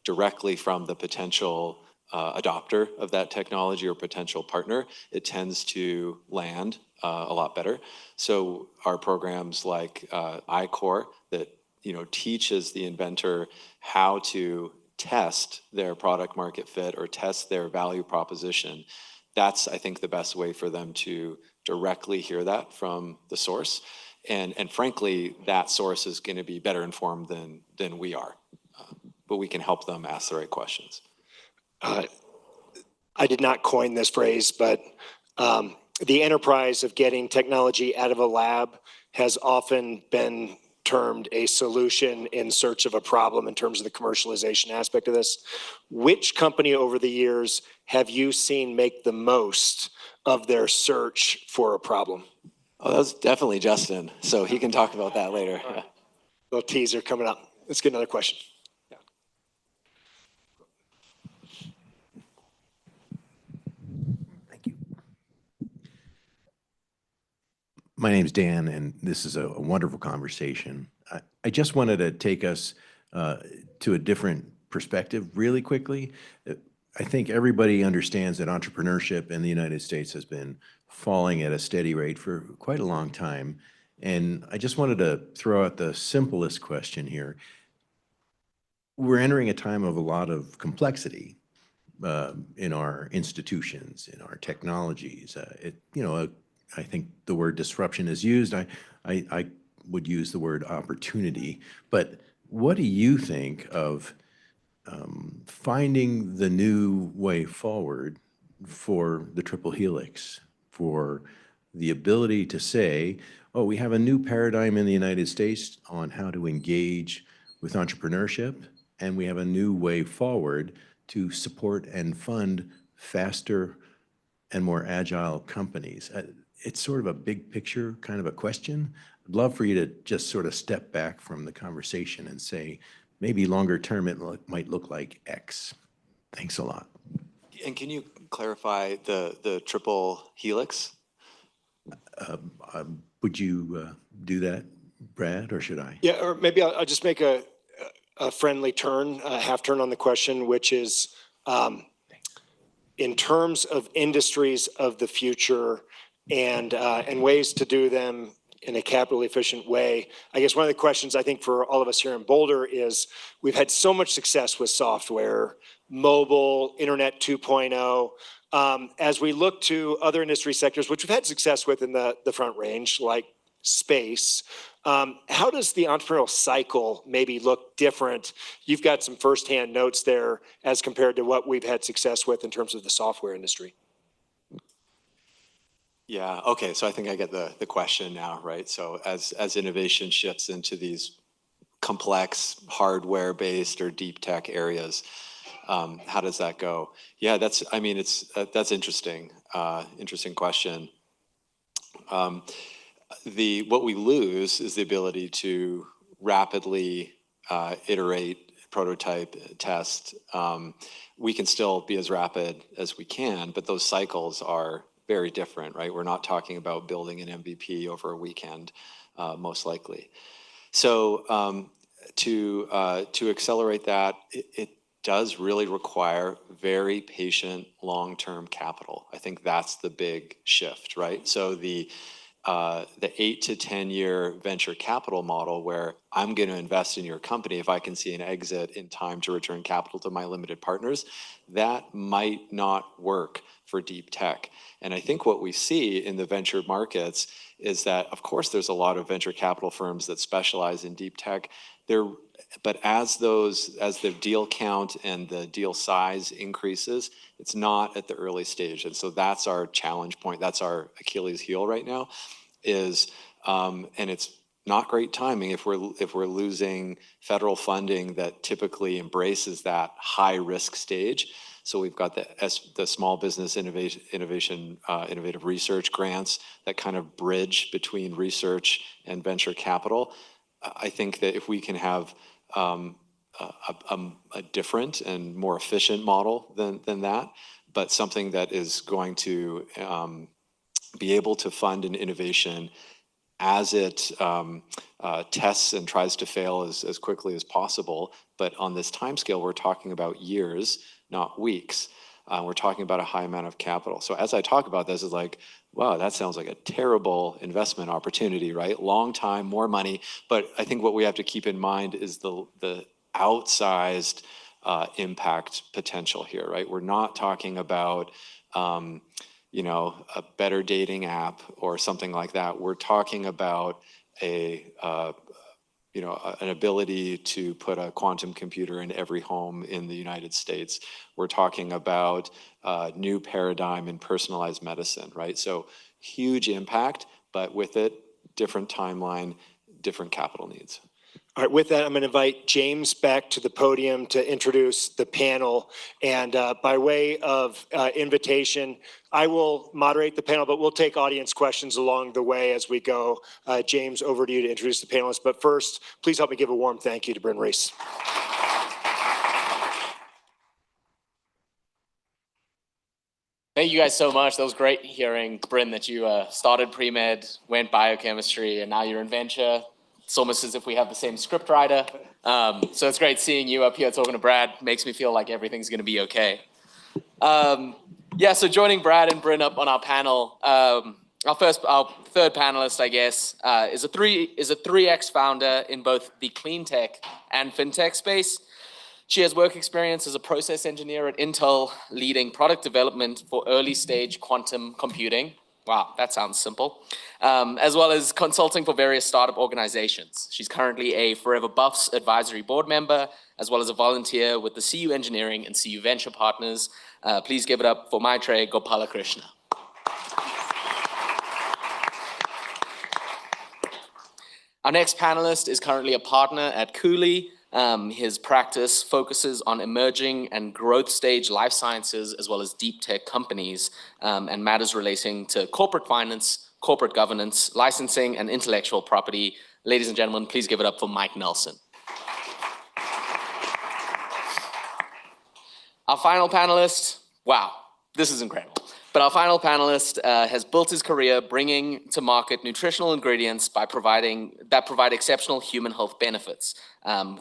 directly from the potential adopter of that technology or potential partner, it tends to land a lot better. So our programs like iCore that teaches the inventor how to test their product market fit or test their value proposition, that's, I think, the best way for them to directly hear that from the source. And frankly, that source is going to be better informed than we are. But we can help them ask the right questions. I did not coin this phrase, but the enterprise of getting technology out of a lab has often been termed a solution in search of a problem in terms of the commercialization aspect of this. Which company over the years have you seen make the most of their search for a problem? Oh, that was definitely Justin. So he can talk about that later. Yeah. Little teaser coming up. Let's get another question. Thank you. My name's Dan, and this is a wonderful conversation. I just wanted to take us to a different perspective really quickly. I think everybody understands that entrepreneurship in the United States has been falling at a steady rate for quite a long time. And I just wanted to throw out the simplest question here. We're entering a time of a lot of complexity in our institutions, in our technologies. I think the word disruption is used. I would use the word opportunity. But what do you think of finding the new way forward for the triple helix, for the ability to say, oh, we have a new paradigm in the United States on how to engage with entrepreneurship, and we have a new way forward to support and fund faster and more agile companies? It's sort of a big picture kind of a question. I'd love for you to just sort of step back from the conversation and say, maybe longer term it might look like X. Thanks a lot. And can you clarify the triple helix? Would you do that, Brad, or should I? Yeah, or maybe I'll just make a friendly turn, a half turn on the question, which is in terms of industries of the future and ways to do them in a capital efficient way. I guess one of the questions I think for all of us here in Boulder is we've had so much success with software, mobile, Internet 2.0. As we look to other industry sectors, which we've had success with in the front range, like space, how does the entrepreneurial cycle maybe look different? You've got some firsthand notes there as compared to what we've had success with in terms of the software industry. Yeah, okay, so I think I get the question now, right? So as innovation shifts into these complex hardware-based or deep tech areas, how does that go? Yeah, that's interesting, interesting question. What we lose is the ability to rapidly iterate, prototype, test. We can still be as rapid as we can, but those cycles are very different, right? We're not talking about building an MVP over a weekend, most likely. So to accelerate that, it does really require very patient, long-term capital. I think that's the big shift, right? So the 8 to 10 year venture capital model where I'm going to invest in your company if I can see an exit in time to return capital to my limited partners, that might not work for deep tech. And I think what we see in the venture markets is that, of course, there's a lot of venture capital firms that specialize in deep tech. But as the deal count and the deal size increases, it's not at the early stage. And so that's our challenge point. That's our Achilles heel right now and it's not great timing if we're losing federal funding that typically embraces that high risk stage. So we've got the small business innovative research grants that kind of bridge between research and venture capital. I think that if we can have a different and more efficient model than that, but something that is going to be able to fund an innovation as it tests and tries to fail as quickly as possible. But on this timescale, we're talking about years, not weeks. We're talking about a high amount of capital. So as I talk about this, it's like, wow, that sounds like a terrible investment opportunity, right? Long time, more money. But I think what we have to keep in mind is the outsized impact potential here, right? We're not talking about a better dating app or something like that. We're talking about an ability to put a quantum computer in every home in the United States. We're talking about a new paradigm in personalized medicine, right? So huge impact, but with it, different timeline, different capital needs. All right, with that, I'm going to invite James back to the podium to introduce the panel. And by way of invitation, I will moderate the panel, but we'll take audience questions along the way as we go. James, over to you to introduce the panelists. But first, please help me give a warm thank you to Bryn Rees. Thank you guys so much. That was great hearing, Bryn, that you started pre-med, went biochemistry, and now you're in venture. It's almost as if we have the same script writer. So it's great seeing you up here talking to Brad. Makes me feel like everything's going to be okay. So joining Brad and Bryn up on our panel, our third panelist, I guess, is a 3X founder in both the clean tech and fintech space. She has work experience as a process engineer at Intel, leading product development for early stage quantum computing. Wow, that sounds simple. As well as consulting for various startup organizations. She's currently a Forever Buffs advisory board member, as well as a volunteer with the CU Engineering and CU Venture Partners. Please give it up for Maithreyi Gopalakrishnan. Our next panelist is currently a partner at Cooley. His practice focuses on emerging and growth stage life sciences as well as deep tech companies and matters relating to corporate finance, corporate governance, licensing, and intellectual property. Ladies and gentlemen, please give it up for Mike Nelson. Our final panelist, wow, this is incredible. But our final panelist has built his career bringing to market nutritional ingredients that provide exceptional human health benefits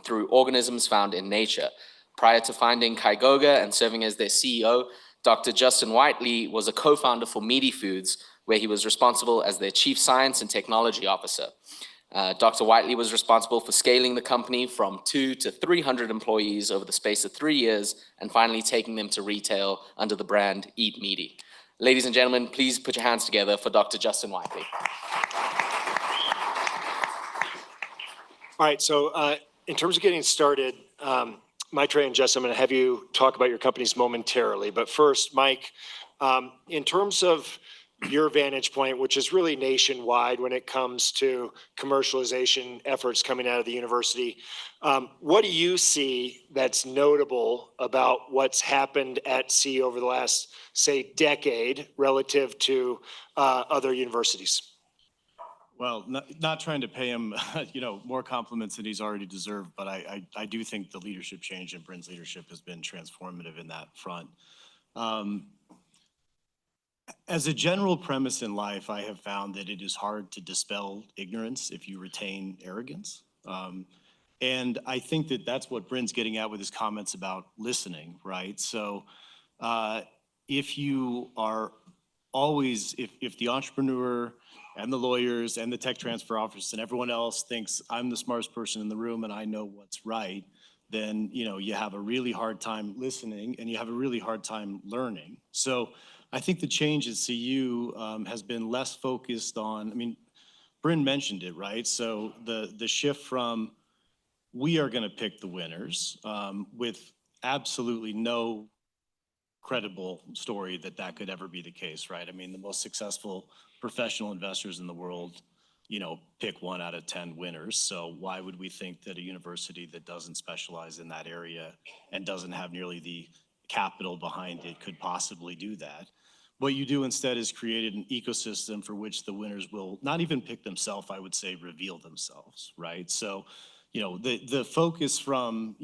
through organisms found in nature. Prior to founding Kioga and serving as their CEO, Dr. Justin Whiteley was a co-founder for Meaty Foods, where he was responsible as their Chief Science and Technology Officer. Dr. Whiteley was responsible for scaling the company from 200 to 300 employees over the space of 3 years, and finally taking them to retail under the brand Eat Meaty. Ladies and gentlemen, please put your hands together for Dr. Justin Whiteley. All right, so in terms of getting started, Maithreyi and Jess, I'm going to have you talk about your companies momentarily. But first, Mike, in terms of your vantage point, which is really nationwide when it comes to commercialization efforts coming out of the university, what do you see that's notable about what's happened at CU over the last, say, decade relative to other universities? Well, not trying to pay him, more compliments than he's already deserved, but I do think the leadership change in Bryn's leadership has been transformative in that front. As a general premise in life, I have found that it is hard to dispel ignorance if you retain arrogance. And I think that that's what Bryn's getting at with his comments about listening, right? So if you are always, if the entrepreneur and the lawyers and the tech transfer office and everyone else thinks I'm the smartest person in the room and I know what's right, then you have a really hard time listening and you have a really hard time learning. So I think the change at CU has been less focused on, Bryn mentioned it, right? So the shift from we are going to pick the winners with absolutely no credible story that could ever be the case, right? The most successful professional investors in the world pick 1 out of 10 winners. So why would we think that a university that doesn't specialize in that area and doesn't have nearly the capital behind it could possibly do that? What you do instead is create an ecosystem for which the winners will not even pick themselves, I would say reveal themselves, right? So, the focus from,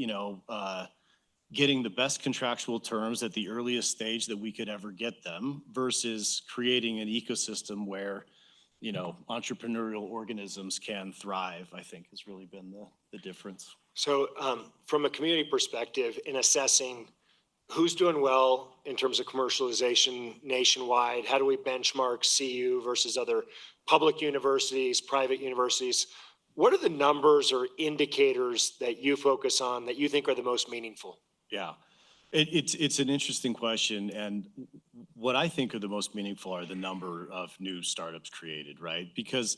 getting the best contractual terms at the earliest stage that we could ever get them versus creating an ecosystem where, entrepreneurial organisms can thrive, I think has really been the difference. So from a community perspective, in assessing who's doing well in terms of commercialization nationwide, how do we benchmark CU versus other public universities, private universities? What are the numbers or indicators that you focus on that you think are the most meaningful? Yeah, it's an interesting question. And what I think are the most meaningful are the number of new startups created, right? Because,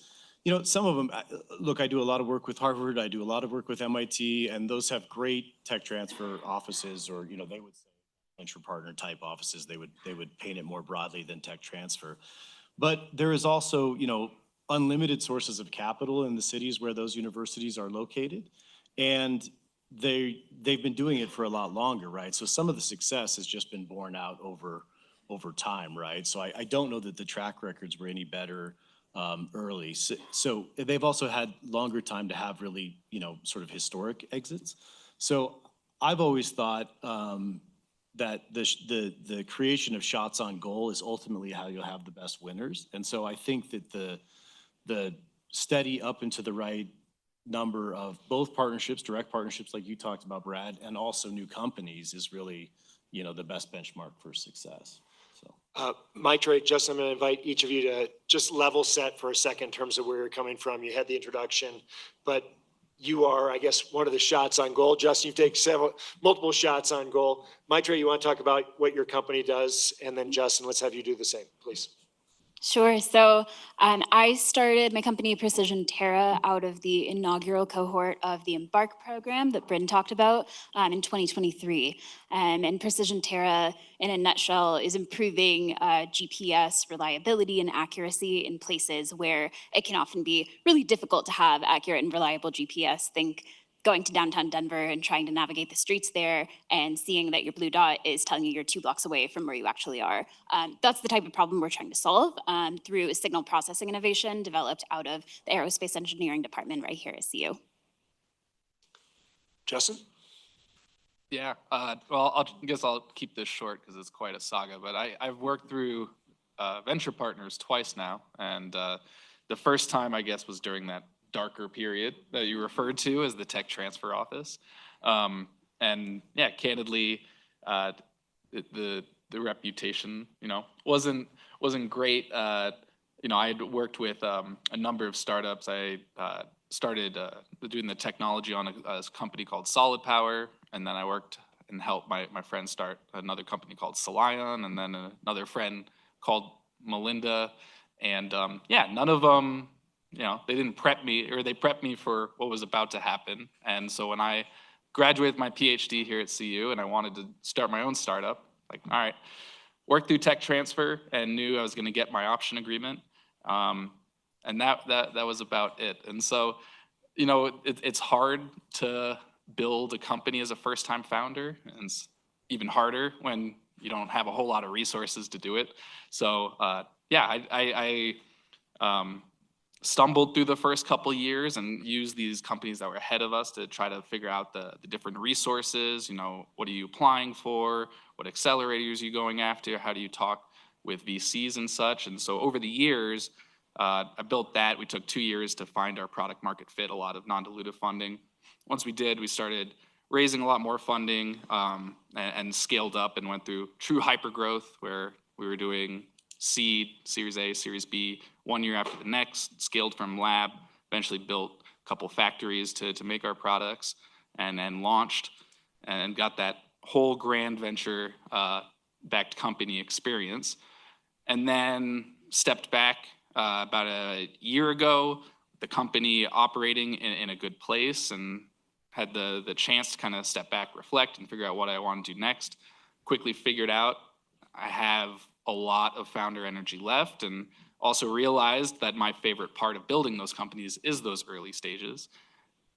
some of them, look, I do a lot of work with Harvard, I do a lot of work with MIT, and those have great tech transfer offices, or, they would say venture partner type offices. They would paint it more broadly than tech transfer. But there is also, unlimited sources of capital in the cities where those universities are located. And they've been doing it for a lot longer, right? So some of the success has just been borne out over time, right? So I don't know that the track records were any better early. So they've also had longer time to have really, sort of historic exits. So I've always thought that the creation of shots on goal is ultimately how you'll have the best winners. And so I think that the steady up and to the right number of both partnerships, direct partnerships like you talked about, Brad, and also new companies is really, the best benchmark for success. So, Maithreyi, Justin, I'm going to invite each of you to just level set for a second in terms of where you're coming from. You had the introduction, but you are, I guess, one of the shots on goal. Justin, you've taken multiple shots on goal. Maithreyi, you want to talk about what your company does? And then Justin, let's have you do the same, please. Sure. So I started my company PrecisionTerra out of the inaugural cohort of the Embark program that Bryn talked about in 2023. And PrecisionTerra, in a nutshell, is improving GPS reliability and accuracy in places where it can often be really difficult to have accurate and reliable GPS. Think going to downtown Denver and trying to navigate the streets there and seeing that your blue dot is telling you you're 2 blocks away from where you actually are. That's the type of problem we're trying to solve through a signal processing innovation developed out of the aerospace engineering department right here at CU. Justin? Yeah, well, I guess I'll keep this short because it's quite a saga, but I've worked through venture partners twice now. And the first time, I guess, was during that darker period that you referred to as the tech transfer office. And yeah, candidly, the reputation, wasn't great. I had worked with a number of startups. I started doing the technology on a company called Solid Power, and then I worked and helped my friend start another company called Solion, and then another friend called Melinda. And yeah, none of them, they didn't prep me, or they prepped me for what was about to happen. And so when I graduated my PhD here at CU and I wanted to start my own startup, like, all right, worked through tech transfer and knew I was going to get my option agreement. And that was about it. And so, it's hard to build a company as a first-time founder, and it's even harder when you don't have a whole lot of resources to do it. So yeah, I stumbled through the first couple of years and used these companies that were ahead of us to try to figure out the different resources. What are you applying for? What accelerators are you going after? How do you talk with VCs and such? And so over the years, I built that. We took 2 years to find our product market fit, a lot of non-dilutive funding. Once we did, we started raising a lot more funding and scaled up and went through true hypergrowth, where we were doing seed, Series A, Series B, 1 year after the next, scaled from lab, eventually built a couple factories to make our products, and then launched and got that whole grand venture backed company experience. And then stepped back about a year ago, the company operating in a good place, and had the chance to kind of step back, reflect, and figure out what I want to do next. Quickly figured out I have a lot of founder energy left, and also realized that my favorite part of building those companies is those early stages.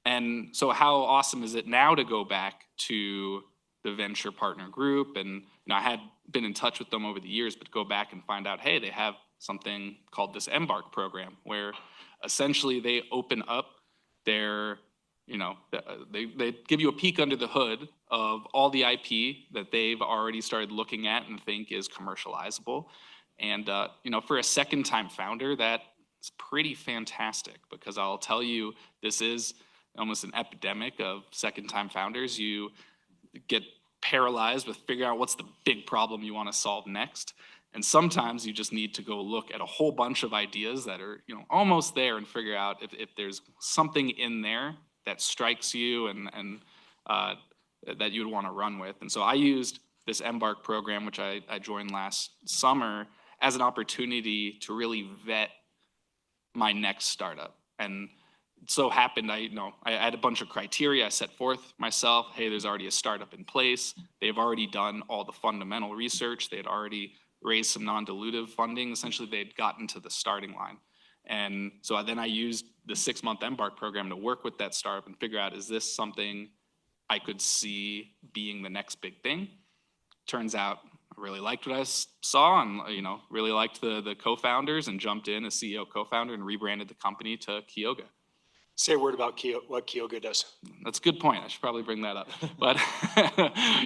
And so how awesome is it now to go back to the venture partner group? And I had been in touch with them over the years, but go back and find out, hey, they have something called this Embark program, where essentially they open up their, they give you a peek under the hood of all the IP that they've already started looking at and think is commercializable. And, for a second-time founder, that's pretty fantastic, because I'll tell you, this is almost an epidemic of second-time founders. You get paralyzed with figuring out what's the big problem you want to solve next. And sometimes you just need to go look at a whole bunch of ideas that are, almost there, and figure out if there's something in there that strikes you and that you'd want to run with. And so I used this Embark program, which I joined last summer, as an opportunity to really vet my next startup. And it so happened, I had a bunch of criteria I set forth myself. Hey, there's already a startup in place. They've already done all the fundamental research. They had already raised some non-dilutive funding. Essentially, they'd gotten to the starting line. And so then I used the 6-month Embark program to work with that startup and figure out, is this something I could see being the next big thing? Turns out I really liked what I saw, and really liked the co-founders, and jumped in as CEO co-founder and rebranded the company to Kioga. Say a word about what Kioga does. That's a good point. I should probably bring that up. But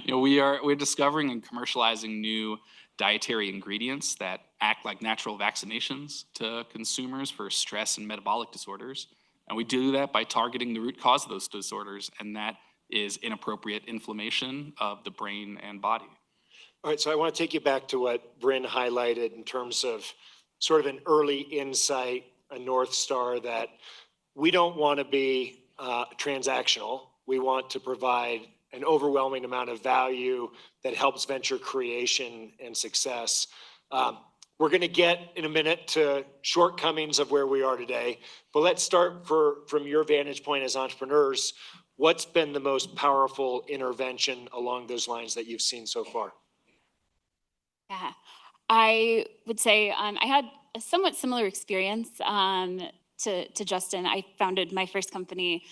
we're discovering and commercializing new dietary ingredients that act like natural vaccinations to consumers for stress and metabolic disorders. And we do that by targeting the root cause of those disorders, and that is inappropriate inflammation of the brain and body. All right, so I want to take you back to what Bryn highlighted in terms of sort of an early insight, a North Star, that we don't want to be transactional. We want to provide an overwhelming amount of value that helps venture creation and success. We're going to get in a minute to shortcomings of where we are today, but let's start from your vantage point as entrepreneurs. What's been the most powerful intervention along those lines that you've seen so far? Yeah, I would say I had a somewhat similar experience to Justin. I founded my first company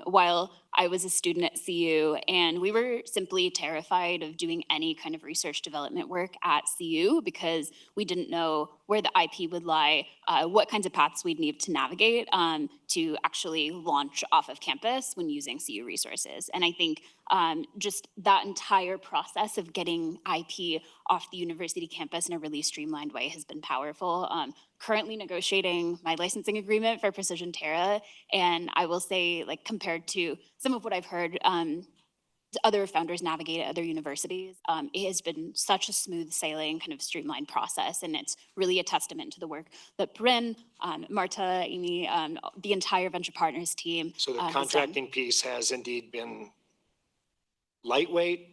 while I was a student at CU, and we were simply terrified of doing any kind of research development work at CU because we didn't know where the IP would lie, what kinds of paths we'd need to navigate to actually launch off of campus when using CU resources. And I think just that entire process of getting IP off the university campus in a really streamlined way has been powerful. Currently negotiating my licensing agreement for PrecisionTerra, and I will say, like, compared to some of what I've heard other founders navigate at other universities, it has been such a smooth sailing, kind of streamlined process, and it's really a testament to the work that Bryn, Marta, Amy, the entire venture partners team. So the contracting piece has indeed been lightweight,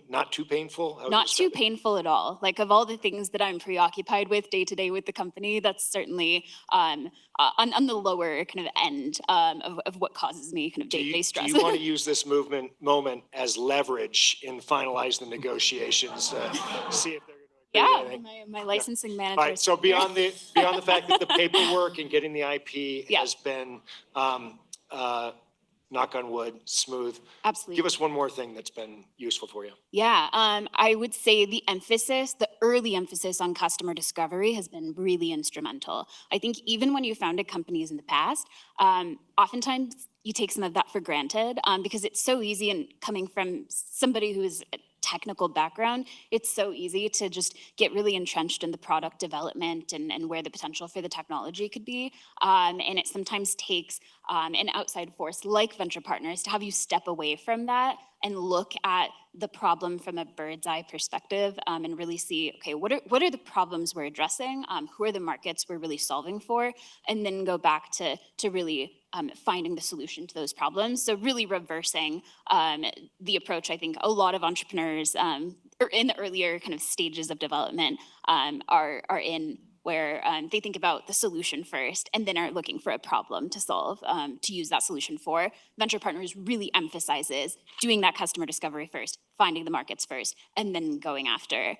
not too painful? Not too painful at all. Like, of all the things that I'm preoccupied with day to day with the company, that's certainly on the lower kind of end of what causes me kind of day-to-day stress. Do you want to use this moment as leverage in finalizing the negotiations to see if they're going to agree? Yeah, my licensing manager. All right, so beyond the fact that the paperwork and getting the IP has been knock on wood, smooth. Absolutely. Give us one more thing that's been useful for you. Yeah, I would say the early emphasis on customer discovery has been really instrumental. I think even when you founded companies in the past, oftentimes you take some of that for granted because it's so easy, and coming from somebody who is technical background, it's so easy to just get really entrenched in the product development and where the potential for the technology could be. And it sometimes takes an outside force like venture partners to have you step away from that and look at the problem from a bird's eye perspective and really see, okay, what are the problems we're addressing? Who are the markets we're really solving for? And then go back to really finding the solution to those problems. So really reversing the approach I think a lot of entrepreneurs or in the earlier kind of stages of development are in, where they think about the solution first and then are looking for a problem to solve to use that solution for. Venture Partners really emphasizes doing that customer discovery first, finding the markets first, and then going after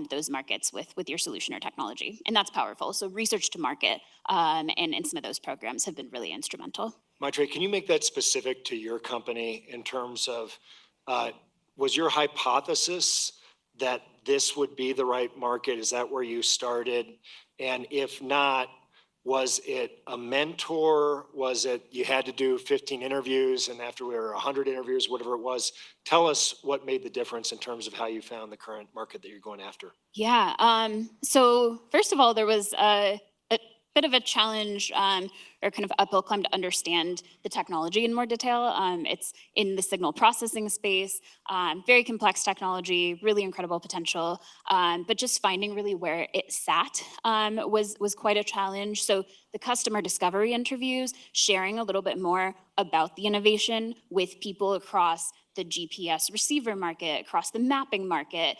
those markets with your solution or technology. And that's powerful. So research to market and some of those programs have been really instrumental. Maithreyi, can you make that specific to your company in terms of, was your hypothesis that this would be the right market? Is that where you started? And if not, was it a mentor? Was it you had to do 15 interviews and after we were 100 interviews, whatever it was? Tell us what made the difference in terms of how you found the current market that you're going after. Yeah. So first of all, there was a bit of a challenge or kind of uphill climb to understand the technology in more detail. It's in the signal processing space, very complex technology, really incredible potential, but just finding really where it sat was quite a challenge. So the customer discovery interviews, sharing a little bit more about the innovation with people across the GPS receiver market, across the mapping market,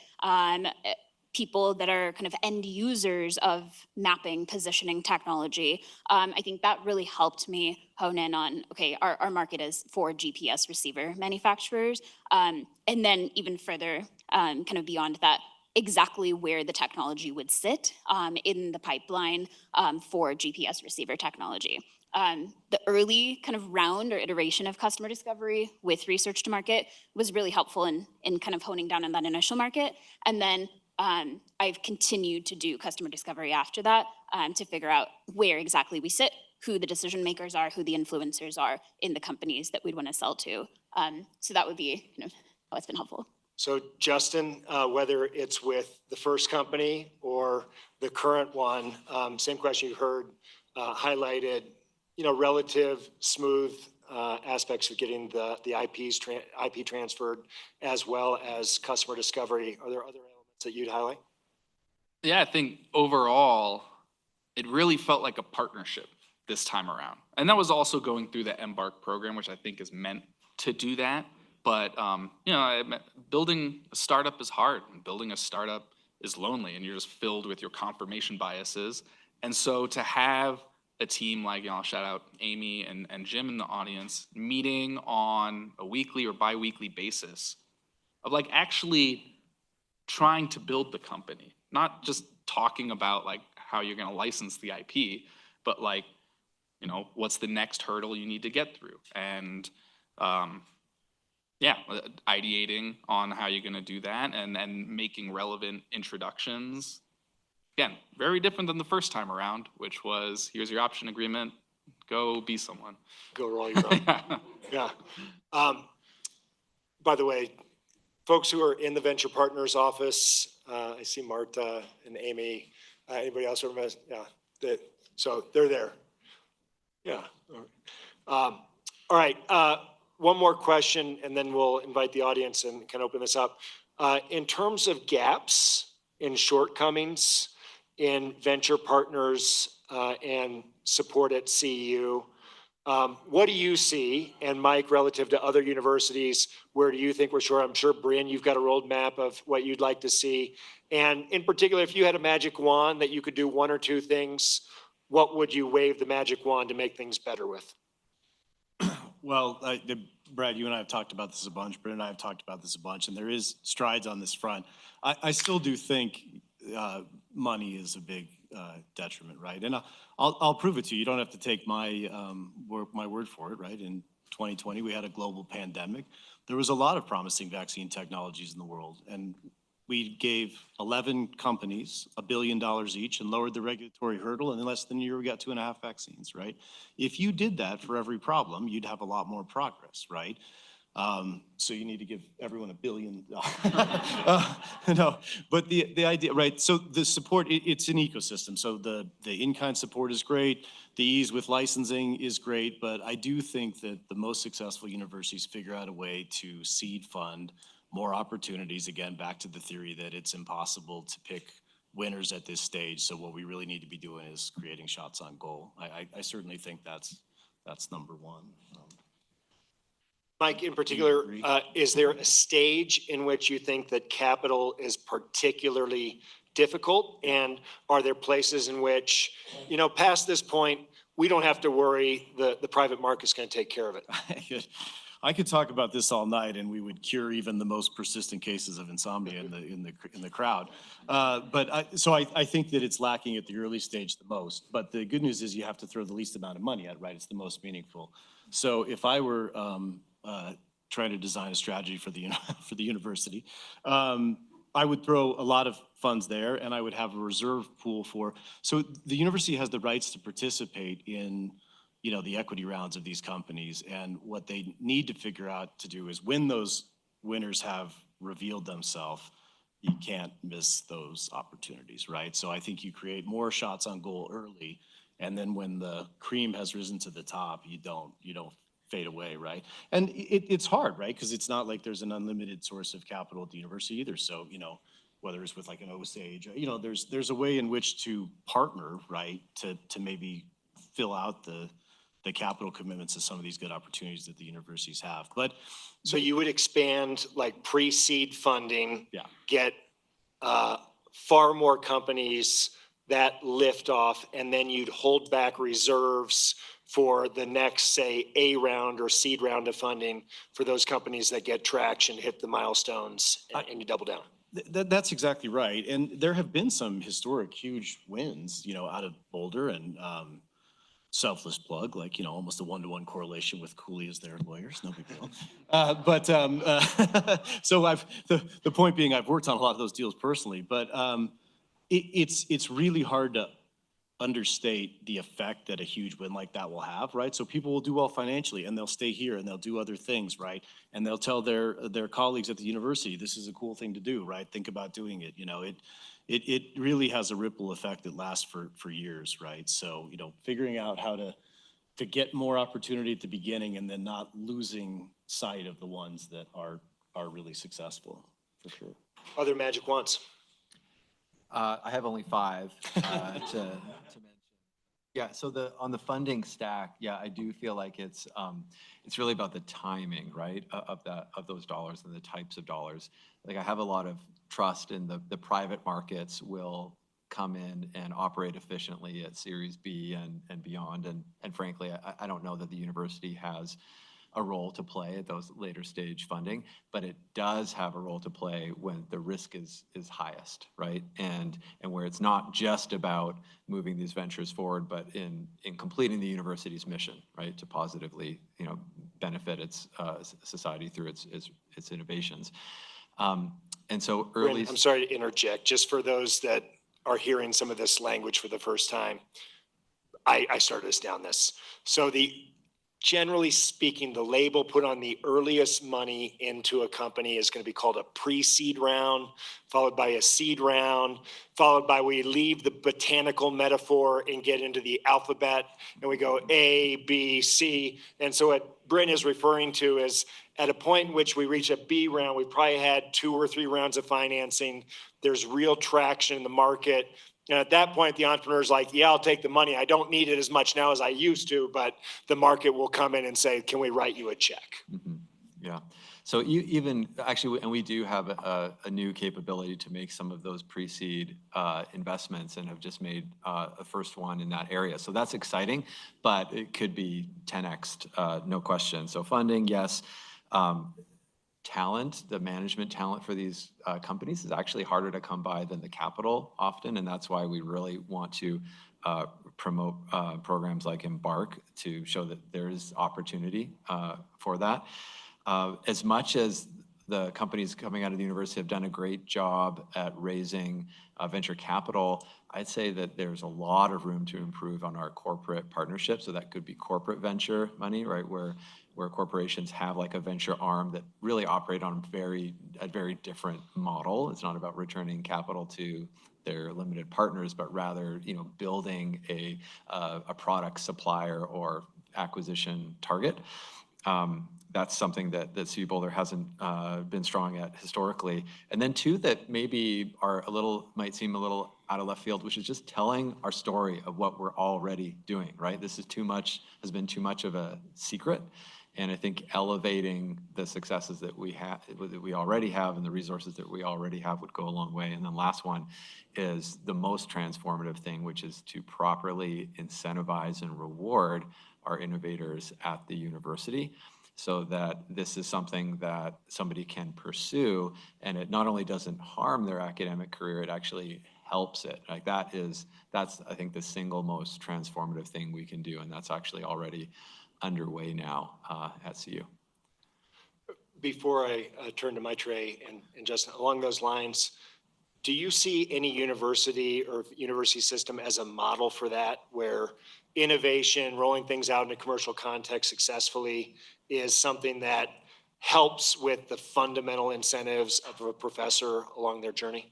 people that are kind of end users of mapping, positioning technology. I think that really helped me hone in on, okay, our market is for GPS receiver manufacturers. And then even further, kind of beyond that, exactly where the technology would sit in the pipeline for GPS receiver technology. The early kind of round or iteration of customer discovery with research to market was really helpful in kind of honing down on that initial market. And then I've continued to do customer discovery after that to figure out where exactly we sit, who the decision makers are, who the influencers are in the companies that we'd want to sell to. So that would be kind of how it's been helpful. So Justin, whether it's with the first company or the current one, same question you heard highlighted, relative smooth aspects of getting the IP transferred as well as customer discovery. Are there other elements that you'd highlight? Yeah, I think overall, it really felt like a partnership this time around. And that was also going through the Embark program, which I think is meant to do that. But, building a startup is hard, and building a startup is lonely, and you're just filled with your confirmation biases. And so to have a team like, I'll shout out Amy and Jim in the audience, meeting on a weekly or bi-weekly basis of like actually trying to build the company, not just talking about like how you're going to license the IP, but like, what's the next hurdle you need to get through, and ideating on how you're going to do that, and making relevant introductions. Again, very different than the first time around, which was here's your option agreement, go be someone. Go roll your own. Yeah. By the way, folks who are in the venture partners office, I see Marta and Amy. Anybody else remember? Yeah. So they're there. Yeah. All right. One more question, and then we'll invite the audience and can open this up. In terms of gaps and shortcomings in venture partners and support at CU, what do you see? And Mike, relative to other universities, where do you think we're short? I'm sure, Bryn, you've got a roadmap of what you'd like to see. And in particular, if you had a magic wand that you could do one or two things, what would you wave the magic wand to make things better with? Well, Brad, you and I have talked about this a bunch. Bryn and I have talked about this a bunch, and there is strides on this front. I still do think money is a big detriment, right? And I'll prove it to you. You don't have to take my word for it, right? In 2020, we had a global pandemic. There was a lot of promising vaccine technologies in the world, and we gave 11 companies $1 billion each and lowered the regulatory hurdle, and in less than a year, we got 2.5 vaccines, right? If you did that for every problem, you'd have a lot more progress, right? So you need to give everyone $1 billion. No, but the idea, right? So the support, it's an ecosystem. So the in-kind support is great. The ease with licensing is great, but I do think that the most successful universities figure out a way to seed fund more opportunities. Again, back to the theory that it's impossible to pick winners at this stage. So what we really need to be doing is creating shots on goal. I certainly think that's number one. Mike, in particular, is there a stage in which you think that capital is particularly difficult? And are there places in which, past this point, we don't have to worry, the private market's going to take care of it? I could talk about this all night, and we would cure even the most persistent cases of insomnia in the crowd. So I think that it's lacking at the early stage the most. But the good news is you have to throw the least amount of money at it, right? It's the most meaningful. So if I were trying to design a strategy for the for the university, I would throw a lot of funds there, and I would have a reserve pool for. So the university has the rights to participate in, the equity rounds of these companies, and what they need to figure out to do is when those winners have revealed themselves, you can't miss those opportunities, right? So I think you create more shots on goal early, and then when the cream has risen to the top, you don't fade away, right? And it's hard, right? Because it's not like there's an unlimited source of capital at the university either. So, whether it's with like an Osage, there's a way in which to partner, right? To maybe fill out the capital commitments of some of these good opportunities that the universities have. But So you would expand like pre-seed funding, yeah, get far more companies that lift off, and then you'd hold back reserves for the next, say, A round or seed round of funding for those companies that get traction, hit the milestones, and you double down. That's exactly right. And there have been some historic huge wins, out of Boulder, and selfless plug, like, almost a 1-to-1 correlation with Cooley as their lawyers, no big deal. So the point being, I've worked on a lot of those deals personally, but it's really hard to understate the effect that a huge win like that will have, right? So people will do well financially, and they'll stay here, and they'll do other things, right? And they'll tell their colleagues at the university, this is a cool thing to do, right? Think about doing it. It really has a ripple effect that lasts for years, right? So, figuring out how to get more opportunity at the beginning, and then not losing sight of the ones that are really successful, for sure. Other magic wands? I have only 5 to mention. Yeah, so on the funding stack, yeah, I do feel like it's really about the timing, right, of those dollars and the types of dollars. Like, I have a lot of trust in the private markets will come in and operate efficiently at Series B and beyond. And frankly, I don't know that the university has a role to play at those later stage funding, but it does have a role to play when the risk is highest, right? And where it's not just about moving these ventures forward, but in completing the university's mission, right, to positively, benefit its society through its innovations. And so early. Bryn, I'm sorry to interject. Just for those that are hearing some of this language for the first time, I started us down this. So generally speaking, the label put on the earliest money into a company is going to be called a pre-seed round, followed by a seed round, followed by we leave the botanical metaphor and get into the alphabet, and we go A, B, C. And so what Bryn is referring to is at a point in which we reach a B round, we probably had 2 or 3 rounds of financing. There's real traction in the market. And at that point, the entrepreneur's like, yeah, I'll take the money. I don't need it as much now as I used to, but the market will come in and say, can we write you a check? Mm-hmm. Yeah. So even actually, and we do have a new capability to make some of those pre-seed investments, and have just made a first one in that area. So that's exciting, but it could be 10x, no question. So funding, yes. Talent, the management talent for these companies is actually harder to come by than the capital often, and that's why we really want to promote programs like Embark to show that there is opportunity for that. As much as the companies coming out of the university have done a great job at raising venture capital, I'd say that there's a lot of room to improve on our corporate partnerships. So that could be corporate venture money, right, where corporations have like a venture arm that really operate on a very different model. It's not about returning capital to their limited partners, but rather, building a product supplier or acquisition target. That's something that CU Boulder hasn't been strong at historically. And then 2 that maybe might seem a little out of left field, which is just telling our story of what we're already doing, right? This has been too much of a secret. And I think elevating the successes that we already have, and the resources that we already have would go a long way. And then last one is the most transformative thing, which is to properly incentivize and reward our innovators at the university. so that this is something that somebody can pursue, and it not only doesn't harm their academic career, it actually helps it. Like that's I think the single most transformative thing we can do, and that's actually already underway now at CU. Before I turn to Maithreyi and Justin, along those lines, do you see any university or university system as a model for that, where innovation, rolling things out in a commercial context successfully is something that helps with the fundamental incentives of a professor along their journey?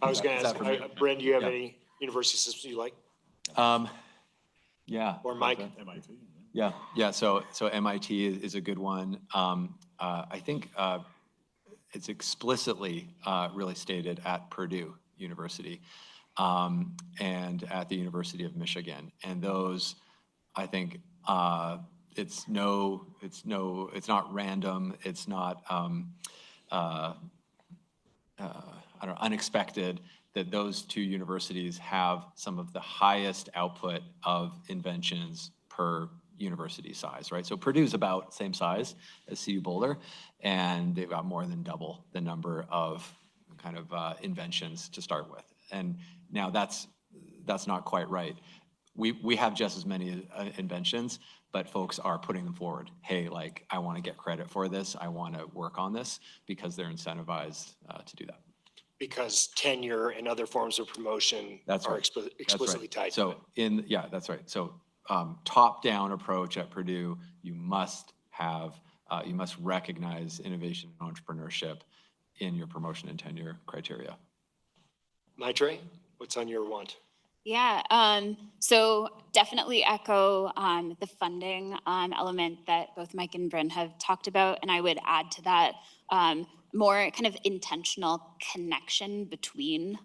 I was going to ask, Bryn, do you have any university systems you like? Yeah. Or Mike? MIT. Yeah. So MIT is a good one. I think it's explicitly really stated at Purdue University and at the University of Michigan. And those, I think, it's not random. It's not unexpected that those two universities have some of the highest output of inventions per university size, right? So Purdue's about same size as CU Boulder, and they've got more than double the number of kind of inventions to start with. And now that's not quite right. We have just as many inventions, but folks are putting them forward. Hey, like, I want to get credit for this. I want to work on this, because they're incentivized to do that. Because Tenure and other forms of promotion are explicitly tied to it. So that's right. So top-down approach at Purdue, you must recognize innovation and entrepreneurship in your promotion and tenure criteria. Maithreyi, what's on your want? Yeah, so definitely echo the funding element that both Mike and Bryn have talked about, and I would add to that more kind of intentional connection between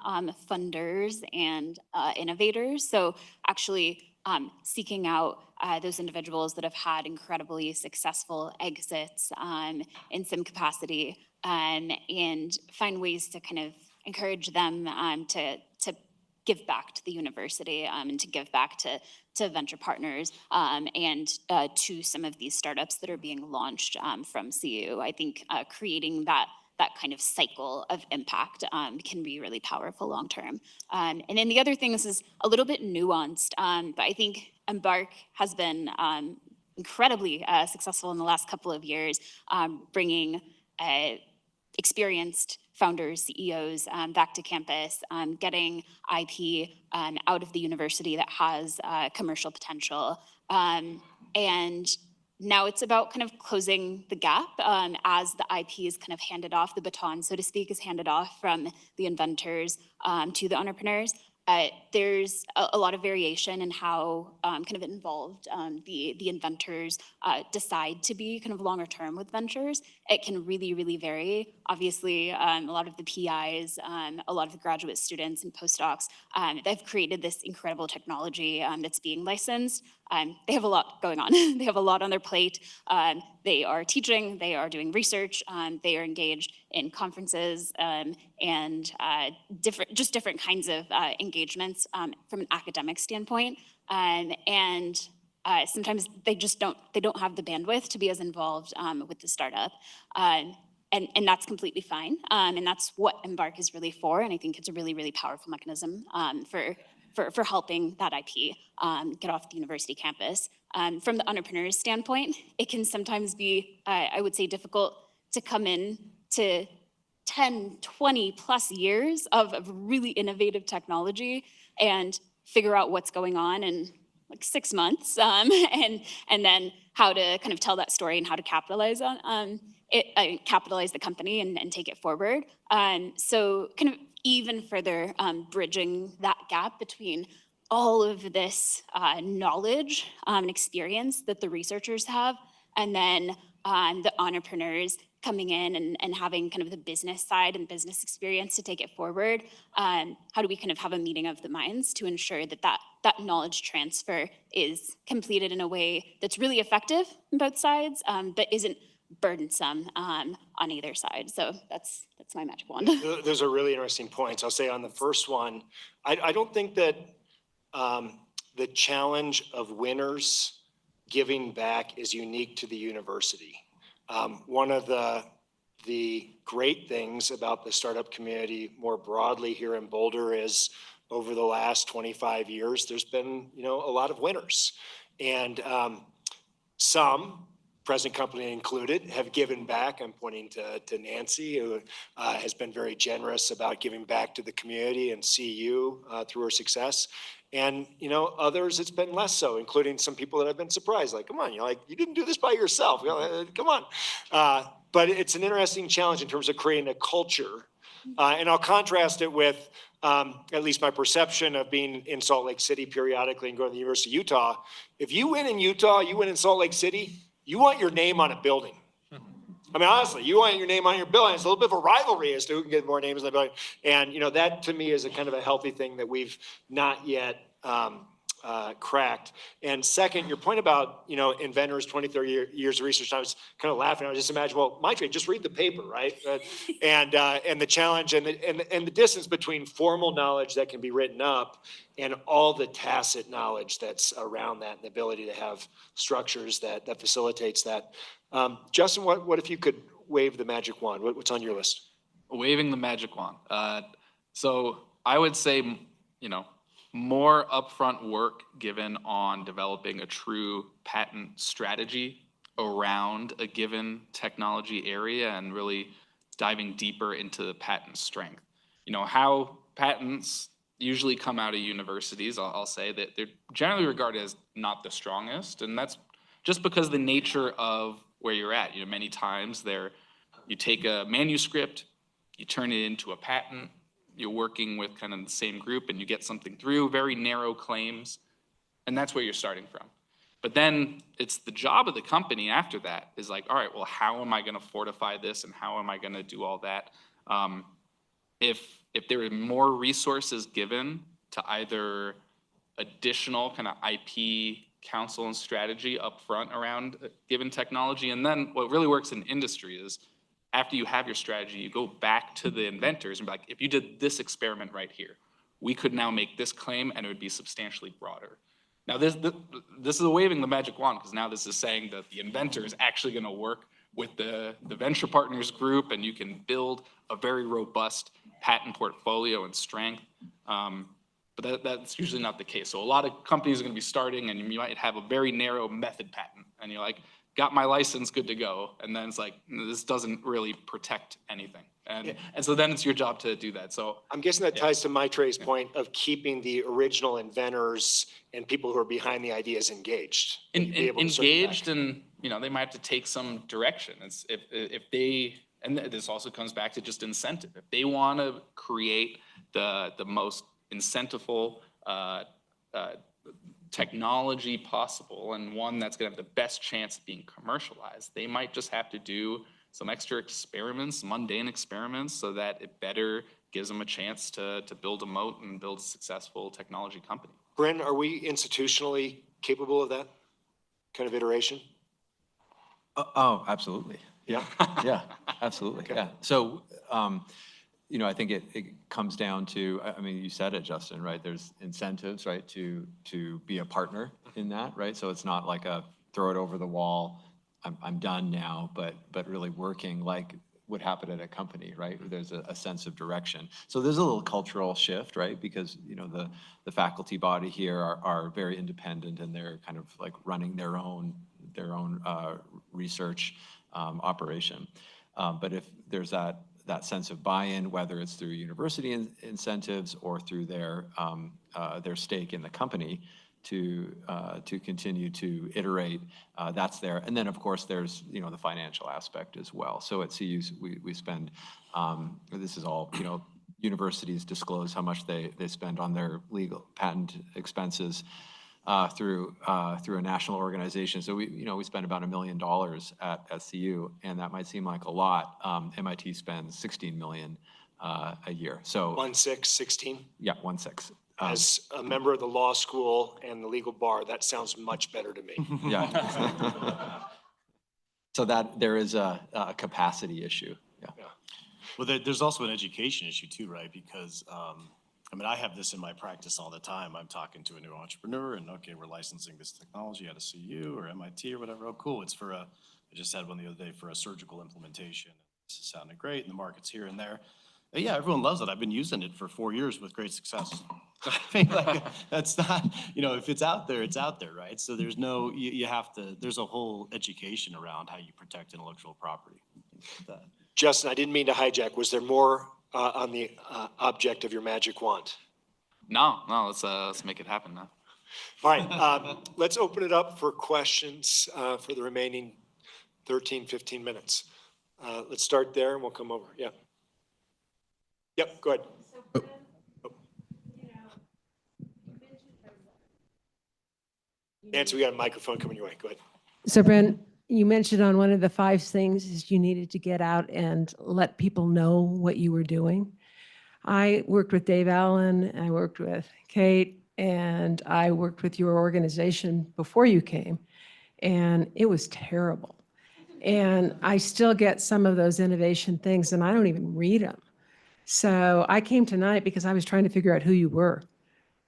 funders and innovators. So actually seeking out those individuals that have had incredibly successful exits in some capacity, and find ways to kind of encourage them to give back to the university and to give back to venture partners and to some of these startups that are being launched from CU. I think creating that kind of cycle of impact can be really powerful long term. And then the other thing is a little bit nuanced, but I think Embark has been incredibly successful in the last couple of years, bringing experienced founders, CEOs back to campus, getting IP out of the university that has commercial potential. And now it's about kind of closing the gap as the IP is kind of handed off, the baton, so to speak, is handed off from the inventors to the entrepreneurs. There's a lot of variation in how kind of involved the inventors decide to be kind of longer term with ventures. It can really, really vary. Obviously, a lot of the PIs, a lot of the graduate students and postdocs, they've created this incredible technology that's being licensed. They have a lot going on. They have a lot on their plate. They are teaching, they are doing research, they are engaged in conferences and different kinds of engagements from an academic standpoint. And sometimes they don't have the bandwidth to be as involved with the startup. And that's completely fine. And that's what Embark is really for. And I think it's a really, really powerful mechanism for helping that IP get off the university campus. From the entrepreneur's standpoint, it can sometimes be, I would say, difficult to come in to 10, 20 plus years of really innovative technology and figure out what's going on in like 6 months, and then how to kind of tell that story and how to capitalize on it, capitalize the company and take it forward. So kind of even further bridging that gap between all of this knowledge and experience that the researchers have, and then the entrepreneurs coming in and having kind of the business side and business experience to take it forward. How do we kind of have a meeting of the minds to ensure that knowledge transfer is completed in a way that's really effective on both sides, but isn't burdensome on either side? So that's my magic wand. Those are really interesting points. I'll say on the first one, I don't think that the challenge of winners giving back is unique to the university. One of the great things about the startup community more broadly here in Boulder is over the last 25 years, there's been, a lot of winners. And some, present company included, have given back. I'm pointing to Nancy, who has been very generous about giving back to the community and CU through her success. And, others, it's been less so, including some people that have been surprised. Like, come on, you didn't do this by yourself. Come on. But it's an interesting challenge in terms of creating a culture. And I'll contrast it with at least my perception of being in Salt Lake City periodically and going to the University of Utah. If you win in Utah, you win in Salt Lake City, you want your name on a building. I mean, honestly, you want your name on your building. It's a little bit of a rivalry as to who can get more names on the building. And, that to me is a kind of a healthy thing that we've not yet cracked. And second, your point about, inventors, 20, 30 years of research, I was kind of laughing. I was just imagining, well, Maithreyi, just read the paper, right? And the challenge and the distance between formal knowledge that can be written up and all the tacit knowledge that's around that and the ability to have structures that facilitates that. Justin, what if you could wave the magic wand? What's on your list? Waving the magic wand. So I would say, more upfront work given on developing a true patent strategy around a given technology area and really diving deeper into the patent strength. How patents usually come out of universities, I'll say that they're generally regarded as not the strongest, and that's just because the nature of where you're at. Many times you take a manuscript, you turn it into a patent, you're working with kind of the same group and you get something through, very narrow claims, and that's where you're starting from. But then it's the job of the company after that is like, all right, well, how am I going to fortify this and how am I going to do all that? If there are more resources given to either additional kind of IP counsel and strategy up front around a given technology, and then what really works in industry is after you have your strategy, you go back to the inventors and be like, if you did this experiment right here, we could now make this claim and it would be substantially broader. Now this is a waving the magic wand, because now this is saying that the inventor is actually going to work with the venture partners group and you can build a very robust patent portfolio and strength. But that's usually not the case. So a lot of companies are going to be starting and you might have a very narrow method patent and you're like, got my license, good to go. And then it's like, this doesn't really protect anything. And so then it's your job to do that. So I'm guessing that ties to Maithreyi's point of keeping the original inventors and people who are behind the ideas engaged. Engaged, and they might have to take some direction. It's if they, and this also comes back to just incentive. If they want to create the most incentiveful technology possible and one that's going to have the best chance of being commercialized, they might just have to do some extra experiments, mundane experiments, so that it better gives them a chance to build a moat and build a successful technology company. Bryn, are we institutionally capable of that kind of iteration? Oh, absolutely. Yeah. Yeah, absolutely. Okay. Yeah. So, I think it comes down to, I mean, you said it, Justin, right? There's incentives, right, to be a partner in that, right? So it's not like a throw it over the wall, I'm done now, but really working like would happen at a company, right? There's a sense of direction. So there's a little cultural shift, right? Because, the faculty body here are very independent and they're kind of like running their own research operation. But if there's that sense of buy-in, whether it's through university incentives or through their stake in the company to continue to iterate, that's there. And then of course there's the financial aspect as well. So at CU we spend, this is all, universities disclose how much they spend on their legal patent expenses through a national organization. So we spend about $1 million at CU, and that might seem like a lot. MIT spends $16 million a year. So 16? Yeah, 16. As a member of the law school and the legal bar, that sounds much better to me. Yeah. So that there is a capacity issue. Yeah. Well, there's also an education issue too, right? Because I mean, I have this in my practice all the time. I'm talking to a new entrepreneur and, okay, we're licensing this technology out of CU or MIT or whatever. Oh, cool, it's for I just had one the other day for a surgical implementation. This is sounding great and the market's here and there. But yeah, everyone loves it. I've been using it for 4 years with great success. I mean, like, that's not, if it's out there, it's out there, right? So there's no, you have to, there's a whole education around how you protect intellectual property. Justin, I didn't mean to hijack. Was there more on the object of your magic wand? No, let's make it happen now. All right, let's open it up for questions for the remaining 13, 15 minutes. Let's start there and we'll come over. Yeah. Yep, go ahead. Nancy, we got a microphone coming your way. Go ahead. So Bryn, you mentioned on one of the 5 things is you needed to get out and let people know what you were doing. I worked with Dave Allen, I worked with Kate, and I worked with your organization before you came, and it was terrible. And I still get some of those innovation things, and I don't even read them. So I came tonight because I was trying to figure out who you were.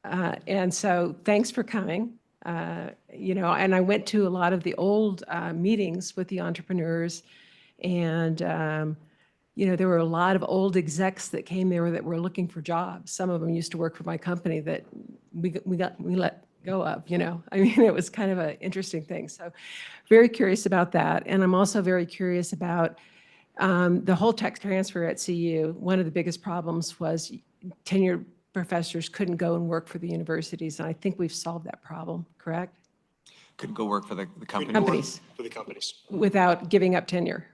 And so thanks for coming. And I went to a lot of the old meetings with the entrepreneurs, and there were a lot of old execs that came there that were looking for jobs. Some of them used to work for my company that we let go of. I mean, it was kind of an interesting thing. So very curious about that, and I'm also very curious about the whole tech transfer at CU. One of the biggest problems was tenured professors couldn't go and work for the universities, and I think we've solved that problem, correct? Couldn't go work for the company. Companies. For the companies. Without giving up tenure.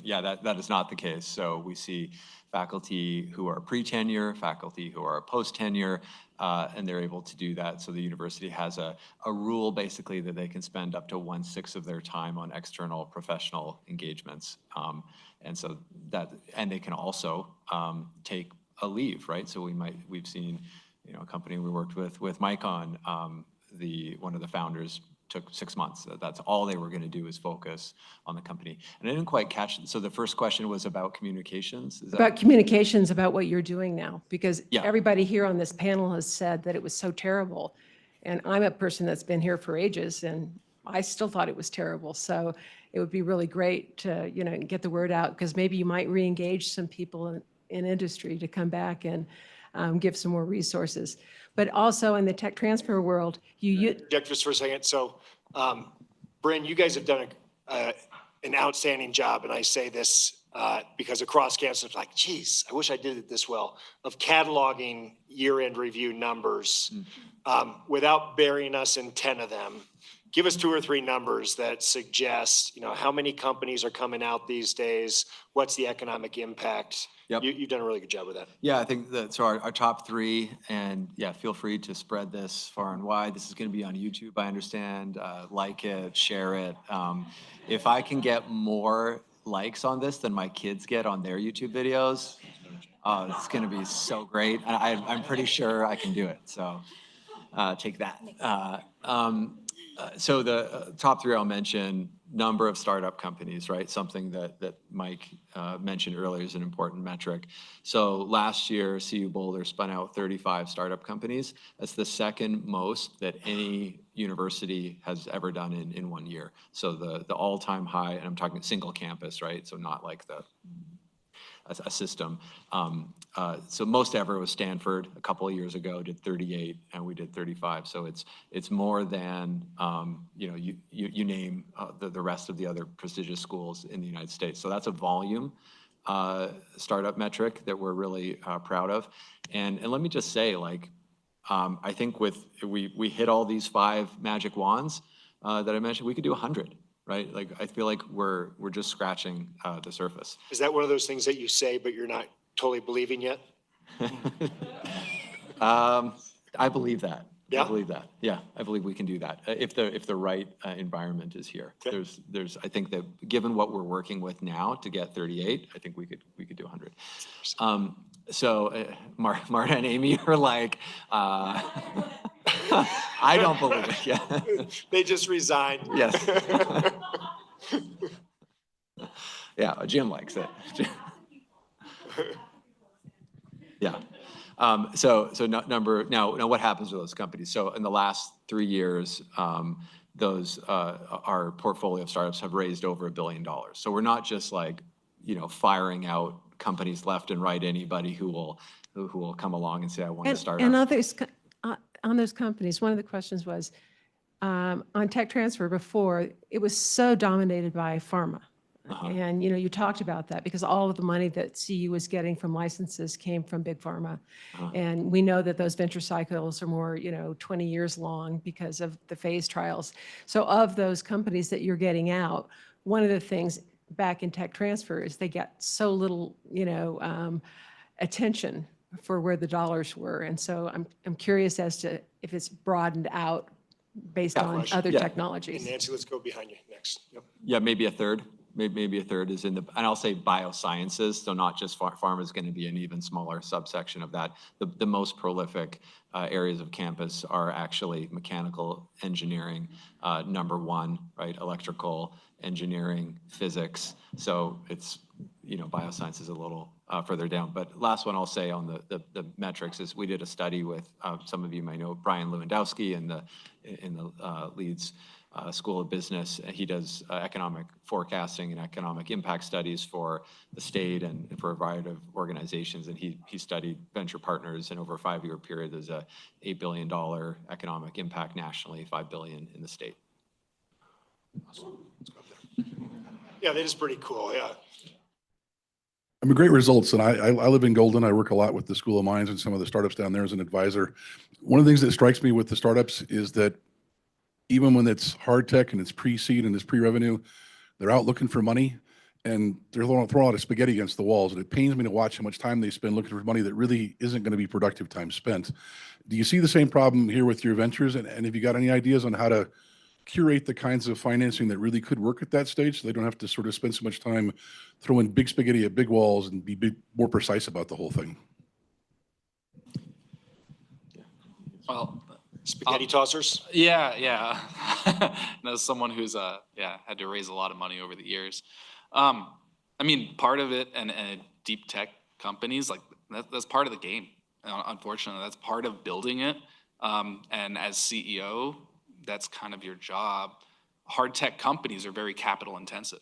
Yeah, that is not the case. So we see faculty who are pre-tenure, faculty who are post-tenure, and they're able to do that. So the university has a rule basically that they can spend up to 1/6 of their time on external professional engagements. And they can also take a leave, right? So we've seen, a company we worked with Mike on, one of the founders took 6 months. That's all they were going to do is focus on the company. And I didn't quite catch it. So the first question was about communications? About communications, about what you're doing now, because Yeah. everybody here on this panel has said that it was so terrible. And I'm a person that's been here for ages, and I still thought it was terrible. So it would be really great to, get the word out, because maybe you might re-engage some people in industry to come back and give some more resources. But also in the tech transfer world, Just for a second. So, Bryn, you guys have done an outstanding job, and I say this because across campus, it's like, geez, I wish I did it this well, of cataloging year-end review numbers without burying us in 10 of them. Give us 2 or 3 numbers that suggest, how many companies are coming out these days? What's the economic impact? Yep. You've done a really good job with that. Yeah, I think that, so our top 3, and yeah, feel free to spread this far and wide. This is going to be on YouTube, I understand. Like it, share it. If I can get more likes on this than my kids get on their YouTube videos, it's going to be so great. I'm pretty sure I can do it. So take that. So the top 3 I'll mention, number of startup companies, right? Something that Mike mentioned earlier is an important metric. So last year, CU Boulder spun out 35 startup companies. That's the second most that any university has ever done in 1 year. So the all-time high, and I'm talking single campus, right? So not like a system. So most ever was Stanford a couple of years ago, did 38, and we did 35. So it's more than, you name the rest of the other prestigious schools in the United States. So that's a volume startup metric that we're really proud of. And let me just say, I think we hit all these 5 magic wands that I mentioned, we could do 100. Right? I feel like we're just scratching the surface. Is that one of those things that you say, but you're not totally believing yet? I believe that. Yeah? I believe that. Yeah, I believe we can do that if the right environment is here. Okay. I think that given what we're working with now to get 38, I think we could do 100. So Marta and Amy are like, I don't believe it. Yeah. They just resigned. Yes. Yeah, Jim likes it. Yeah. Now what happens with those companies? So in the last 3 years, our portfolio of startups have raised over $1 billion. So we're not just like, firing out companies left and right, anybody who will come along and say, I want to start And up. others, on those companies, one of the questions was, on tech transfer before, it was so dominated by pharma. And, you talked about that because all of the money that CU was getting from licenses came from big pharma. And we know that those venture cycles are more, 20 years long because of the phase trials. So of those companies that you're getting out, one of the things back in tech transfer is they get so little, attention for where the dollars were. And so I'm curious as to if it's broadened out based on other And technologies. Nancy, let's go behind you next. Yep. Yeah, maybe a third. Maybe a third is in the, and I'll say biosciences, so not just pharma is going to be an even smaller subsection of that. The most prolific areas of campus are actually mechanical engineering, number one, right? Electrical engineering, physics. So it's, bioscience is a little further down. But last one I'll say on the metrics is we did a study with, some of you may know, Brian Lewandowski in the Leeds School of Business. He does economic forecasting and economic impact studies for the state and for a variety of organizations. And he studied venture partners, and over a 5-year period, there's a $8 billion economic impact nationally, $5 billion in the state. Awesome. Let's go up there. Yeah, that is pretty cool. Yeah. I mean, great results. And I live in Golden. I work a lot with the School of Mines and some of the startups down there as an advisor. One of the things that strikes me with the startups is that even when it's hard tech and it's pre-seed and it's pre-revenue, they're out looking for money and they're throwing a lot of spaghetti against the walls. And it pains me to watch how much time they spend looking for money that really isn't going to be productive time spent. Do you see the same problem here with your ventures? And have you got any ideas on how to curate the kinds of financing that really could work at that stage so they don't have to sort of spend so much time throwing big spaghetti at big walls and be more precise about the whole thing? Well, Spaghetti tossers? yeah. And as someone who's had to raise a lot of money over the years, I mean, part of it and deep tech companies, like that's part of the game. Unfortunately, that's part of building it. And as CEO, that's kind of your job. Hard tech companies are very capital intensive,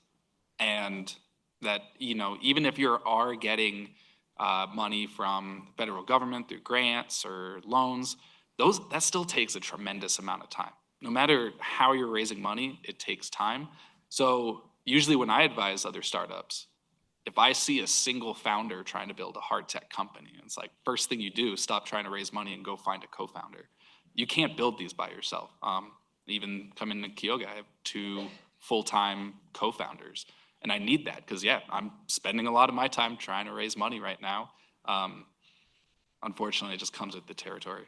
and that even if you are getting money from the federal government through grants or loans, that still takes a tremendous amount of time. No matter how you're raising money, it takes time. So usually when I advise other startups, if I see a single founder trying to build a hard tech company, it's like, first thing you do is stop trying to raise money and go find a co-founder. You can't build these by yourself. Even coming to Kioga, I have 2 full-time co-founders. And I need that because, I'm spending a lot of my time trying to raise money right now. Unfortunately, it just comes with the territory.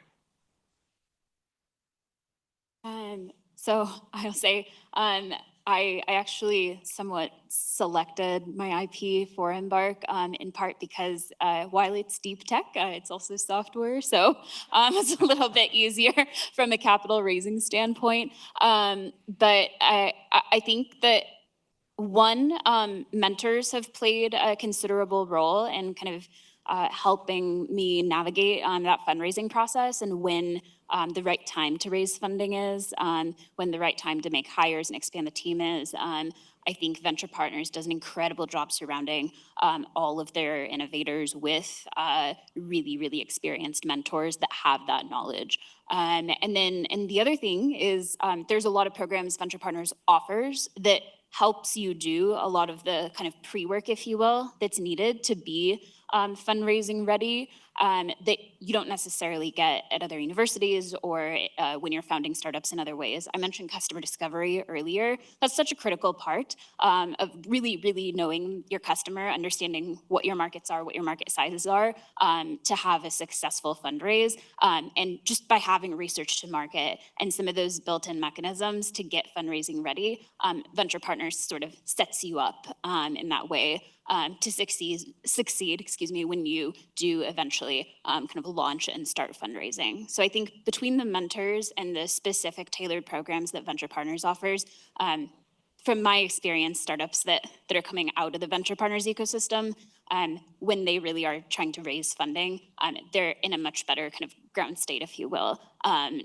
So I'll say, I actually somewhat selected my IP for Embark, in part because while it's deep tech, it's also software. So it's a little bit easier from a capital raising standpoint. But I think that mentors have played a considerable role in kind of helping me navigate that fundraising process and when the right time to raise funding is, when the right time to make hires and expand the team is. I think Venture Partners does an incredible job surrounding all of their innovators with really, really experienced mentors that have that knowledge. And the other thing is there's a lot of programs Venture Partners offers that helps you do a lot of the kind of pre-work, if you will, that's needed to be fundraising ready, that you don't necessarily get at other universities or when you're founding startups in other ways. I mentioned customer discovery earlier. That's such a critical part of really, really knowing your customer, understanding what your markets are, what your market sizes are, to have a successful fundraise. And just by having research to market and some of those built-in mechanisms to get fundraising ready, Venture Partners sort of sets you up in that way to succeed, when you do eventually kind of launch and start fundraising. So I think between the mentors and the specific tailored programs that Venture Partners offers, from my experience, startups that are coming out of the venture partners ecosystem, when they really are trying to raise funding, they're in a much better kind of ground state, if you will,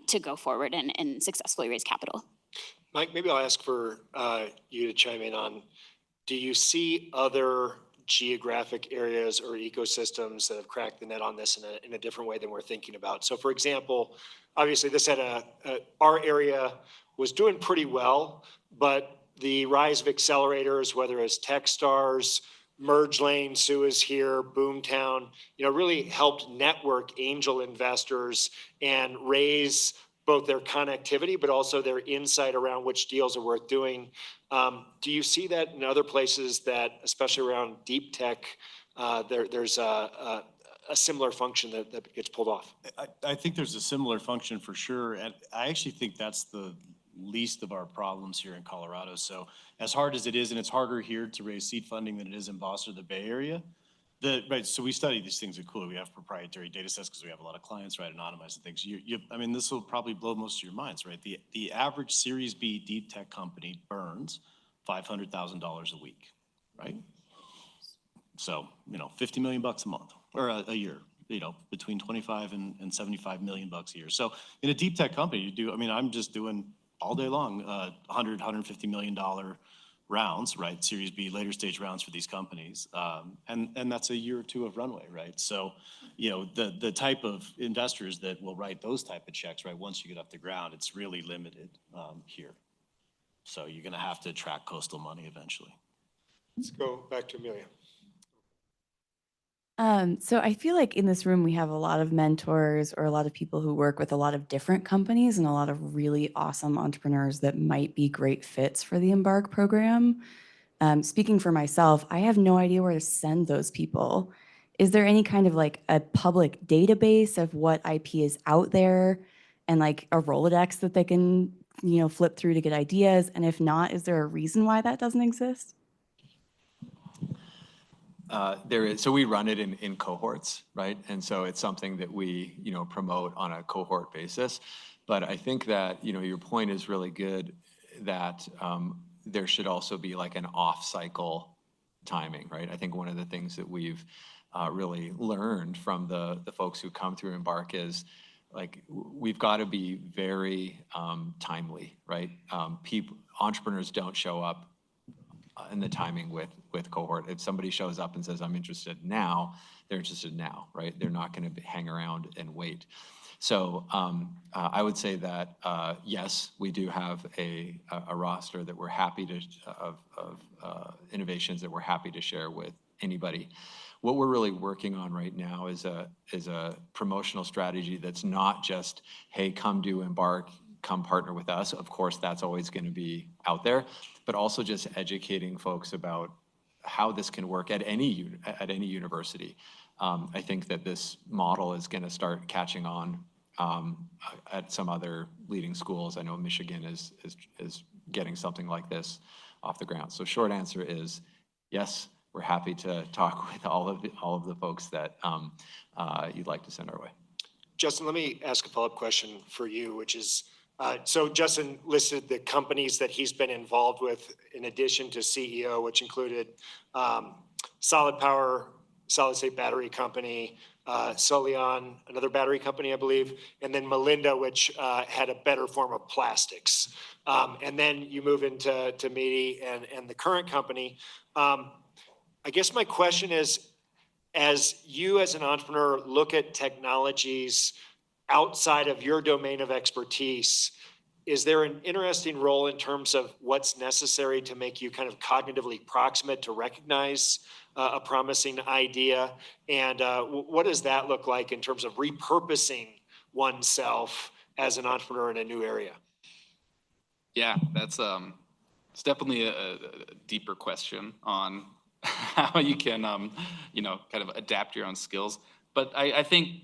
to go forward and successfully raise capital. Mike, maybe I'll ask for you to chime in on, do you see other geographic areas or ecosystems that have cracked the net on this in a different way than we're thinking about? So for example, obviously this had our area was doing pretty well, but the rise of accelerators, whether it's Techstars, Merge Lane, Sue is here, Boomtown, really helped network angel investors and raise both their connectivity, but also their insight around which deals are worth doing. Do you see that in other places that, especially around deep tech, there's a similar function that gets pulled off? I think there's a similar function for sure. And I actually think that's the least of our problems here in Colorado. So as hard as it is, and it's harder here to raise seed funding than it is in Boston or the Bay Area, so we study these things at Cooley. We have proprietary data sets because we have a lot of clients, right, anonymizing things. I mean, this will probably blow most of your minds, right? The average Series B deep tech company burns $500,000 a week, right? So, 50 million bucks a month or a year, between 25 and 75 million bucks a year. So in a deep tech company, I'm just doing all day long, $150 million rounds, right? Series B, later stage rounds for these companies. And that's a year or two of runway, right? So, the type of investors that will write those type of checks, right? Once you get off the ground, it's really limited here. So you're gonna have to attract coastal money eventually. Let's go back to Amelia. So I feel like in this room, we have a lot of mentors or a lot of people who work with a lot of different companies and a lot of really awesome entrepreneurs that might be great fits for the Embark program. Speaking for myself, I have no idea where to send those people. Is there any kind of like a public database of what IP is out there and like a Rolodex that they can, flip through to get ideas? And if not, is there a reason why that doesn't exist? There is, so we run it in cohorts, right? And so it's something that we, promote on a cohort basis. But I think that, your point is really good that there should also be like an off-cycle timing, right? I think one of the things that we've really learned from the folks who come through Embark is like, we've got to be very timely, right? Entrepreneurs don't show up in the timing with cohort. If somebody shows up and says, I'm interested now, they're interested now, right? They're not going to hang around and wait. So I would say that, yes, we do have a roster that we're happy to, of innovations that we're happy to share with anybody. What we're really working on right now is a promotional strategy that's not just, hey, come do Embark, come partner with us. Of course, that's always going to be out there, but also just educating folks about how this can work at any university. I think that this model is going to start catching on at some other leading schools. I know Michigan is getting something like this off the ground. So short answer is yes, we're happy to talk with all of the folks that you'd like to send our way. Justin, let me ask a follow-up question for you, which is, so Justin listed the companies that he's been involved with in addition to CEO, which included Solid Power, solid state battery company, Solion, another battery company, I believe, and then Melinda, which had a better form of plastics. And then you move into Meaty and the current company. I guess my question is, as you as an entrepreneur look at technologies outside of your domain of expertise, is there an interesting role in terms of what's necessary to make you kind of cognitively proximate to recognize a promising idea? And what does that look like in terms of repurposing oneself as an entrepreneur in a new area? Yeah, that's it's definitely a deeper question on how you can, kind of adapt your own skills. But I think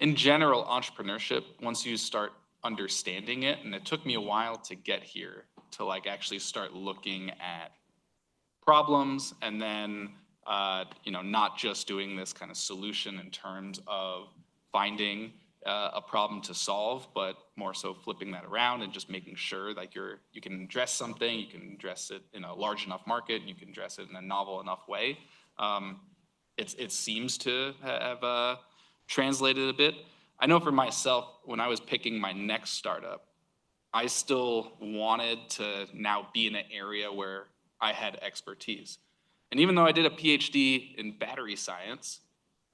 in general, entrepreneurship, once you start understanding it, and it took me a while to get here, to like actually start looking at problems and then, not just doing this kind of solution in terms of finding a problem to solve, but more so flipping that around and just making sure like you can address something, you can address it in a large enough market, you can address it in a novel enough way. It seems to have translated a bit. I know for myself, when I was picking my next startup, I still wanted to now be in an area where I had expertise. And even though I did a PhD in battery science,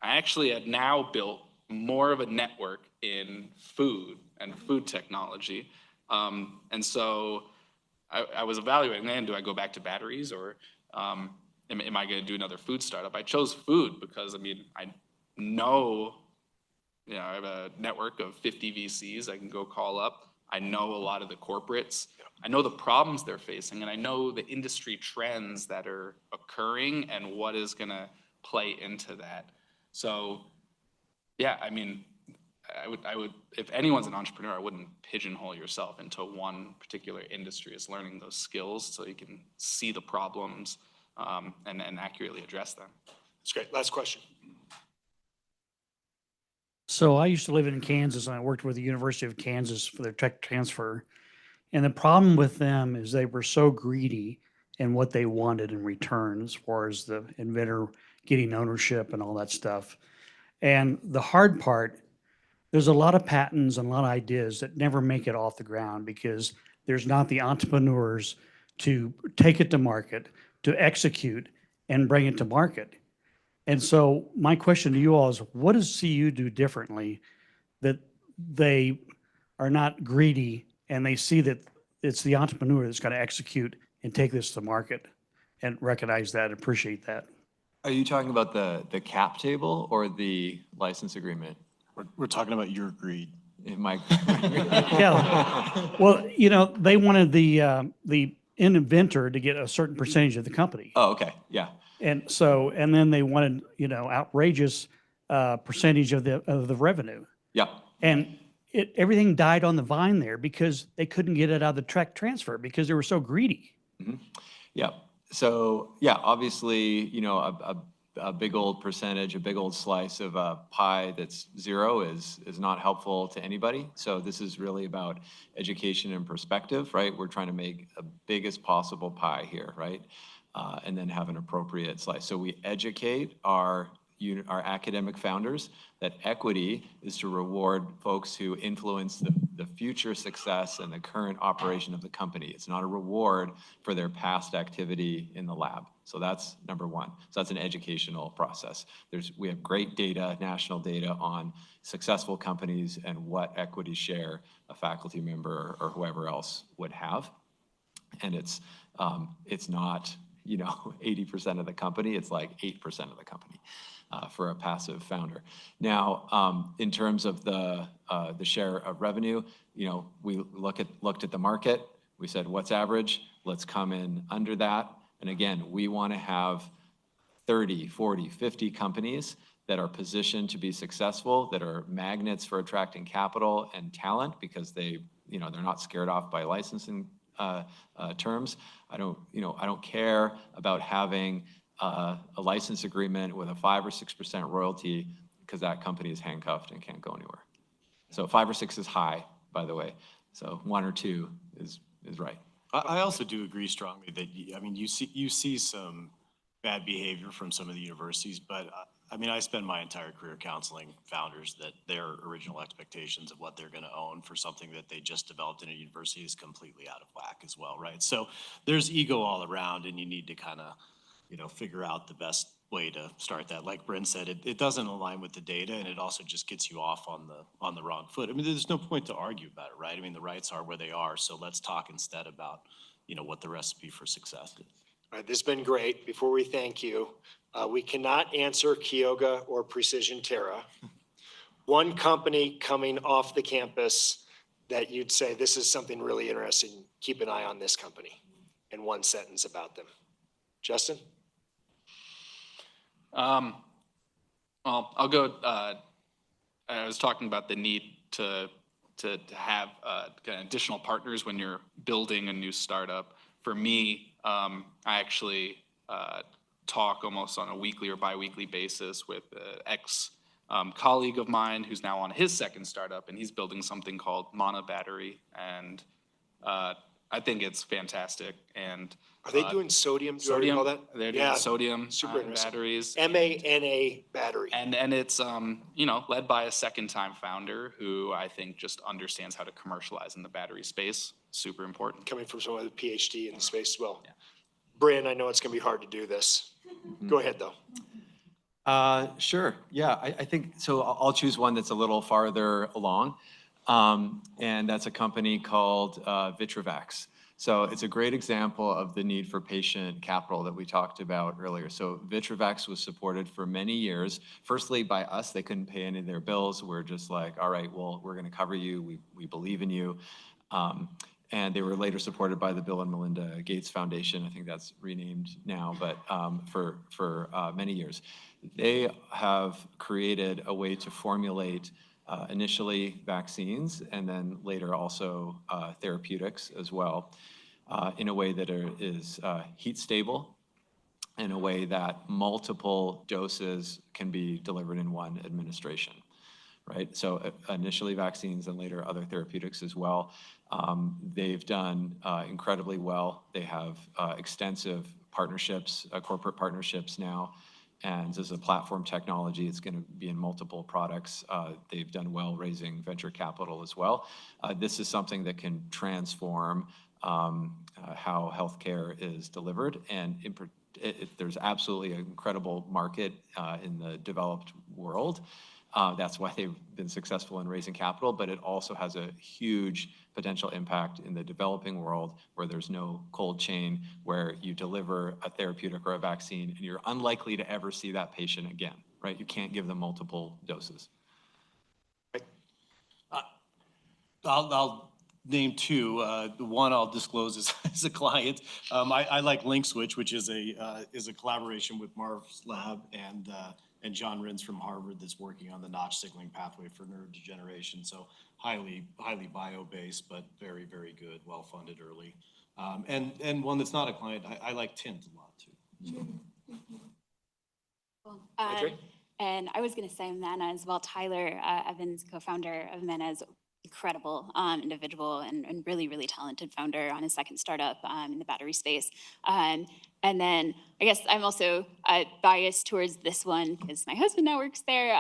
I actually had now built more of a network in food and food technology. And so I was evaluating, man, do I go back to batteries or am I going to do another food startup? I chose food because, I mean, I know, I have a network of 50 VCs I can go call up. I know a lot of the corporates. I know the problems they're facing, and I know the industry trends that are occurring and what is going to play into that. So, yeah, I mean, I would, if anyone's an entrepreneur, I wouldn't pigeonhole yourself into one particular industry. It's learning those skills so you can see the problems and accurately address them. That's great. Last question. So I used to live in Kansas and I worked with the University of Kansas for their tech transfer. And the problem with them is they were so greedy in what they wanted in return as far as the inventor getting ownership and all that stuff. And the hard part, there's a lot of patents and a lot of ideas that never make it off the ground because there's not the entrepreneurs to take it to market, to execute and bring it to market. And so my question to you all is, what does CU do differently that they are not greedy and they see that it's the entrepreneur that's going to execute and take this to market and recognize that, appreciate that? Are you talking about the cap table or the license agreement? We're talking about your greed. Yeah. Well, they wanted the inventor to get a certain percentage of the company. Oh, okay. Yeah. And then they wanted, outrageous percentage of the revenue. Yeah. And everything died on the vine there because they couldn't get it out of the tech transfer because they were so greedy. Mm-hmm. Yeah. So yeah, obviously, a big old percentage, a big old slice of a pie that's zero is not helpful to anybody. So this is really about education and perspective, right? We're trying to make a biggest possible pie here, right? And then have an appropriate slice. So we educate our academic founders that equity is to reward folks who influence the future success and the current operation of the company. It's not a reward for their past activity in the lab. So that's number one. So that's an educational process. We have great data, national data on successful companies and what equity share a faculty member or whoever else would have. And it's not 80% of the company, it's like 8% of the company for a passive founder. Now, in terms of the share of revenue, we looked at the market, we said, what's average? Let's come in under that. And again, we want to have 30, 40, 50 companies that are positioned to be successful, that are magnets for attracting capital and talent because they're not scared off by licensing terms. I don't care about having a license agreement with a 5 or 6% royalty because that company is handcuffed and can't go anywhere. So 5 or 6 is high, by the way. So 1 or 2 is right. I also do agree strongly that, you see some bad behavior from some of the universities, but I spend my entire career counseling founders that their original expectations of what they're going to own for something that they just developed in a university is completely out of whack as well, right? So there's ego all around, and you need to kind of, figure out the best way to start that. Like Bryn said, it doesn't align with the data, and it also just gets you off on the wrong foot. There's no point to argue about it, right? The rights are where they are, so let's talk instead about, what the recipe for success is. All right, this has been great. Before we thank you, we cannot answer Kioga or PrecisionTerra. One company coming off the campus that you'd say, this is something really interesting, keep an eye on this company, in one sentence about them. Justin? Well, I'll go, I was talking about the need to have kind of additional partners when you're building a new startup. For me, I actually talk almost on a weekly or bi-weekly basis with colleague of mine who's now on his second startup, and he's building something called Mana Battery, and I think it's fantastic. And Are they doing sodium? Do you already sodium, know that? they're doing Yeah, sodium super interesting. batteries. MANA battery. And it's led by a second-time founder who I think just understands how to commercialize in the battery space. Super important. Coming from someone with a PhD in the space as well. Yeah. Bryn, I know it's going to be hard to do this. Go ahead, though. Sure. Yeah, I think so. I'll choose one that's a little farther along, and that's a company called Vitravax. So it's a great example of the need for patient capital that we talked about earlier. So Vitravax was supported for many years. Firstly, by us, they couldn't pay any of their bills. We're just like, all right, well, we're going to cover you. We believe in you. And they were later supported by the Bill and Melinda Gates Foundation. I think that's renamed now, but for many years. They have created a way to formulate initially vaccines and then later also therapeutics as well in a way that is heat stable, in a way that multiple doses can be delivered in one administration. Right, so initially vaccines and later other therapeutics as well. They've done incredibly well. They have extensive partnerships, corporate partnerships now, and as a platform technology, it's going to be in multiple products. They've done well raising venture capital as well. This is something that can transform how healthcare is delivered, and there's absolutely an incredible market in the developed world. That's why they've been successful in raising capital, but it also has a huge potential impact in the developing world where there's no cold chain, where you deliver a therapeutic or a vaccine and you're unlikely to ever see that patient again, right? You can't give them multiple doses. I'll name two. The one I'll disclose as a client. I like LinkSwitch, which is a collaboration with Marv's lab and John Rins from Harvard that's working on the notch signaling pathway for neurodegeneration. So highly bio-based, but very, very good, well-funded early. And one that's not a client, I like Tint a lot too. So. And I was going to say Mana as well. Tyler Evans, co-founder of Mana, is incredible individual and really, really talented founder on his second startup in the battery space. And then I guess I'm also biased towards this one because my husband now works there.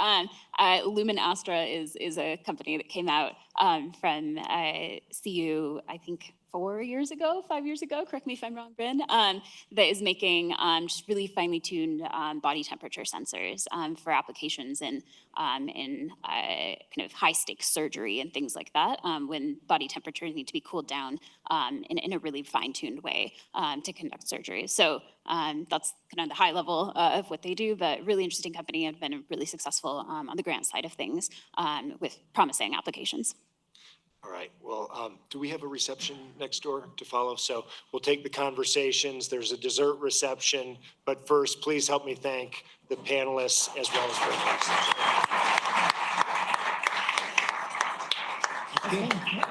Lumen Astra is a company that came out from CU, I think 5 years ago, correct me if I'm wrong, Bryn, that is making just really finely tuned body temperature sensors for applications in kind of high stakes surgery and things like that, when body temperatures need to be cooled down in a really fine tuned way to conduct surgery. So that's kind of the high level of what they do, but really interesting company and been really successful on the grant side of things with promising applications. All right, well, do we have a reception next door to follow? So we'll take the conversations. There's a dessert reception, but first, please help me thank the panelists as well as Bryn Rees.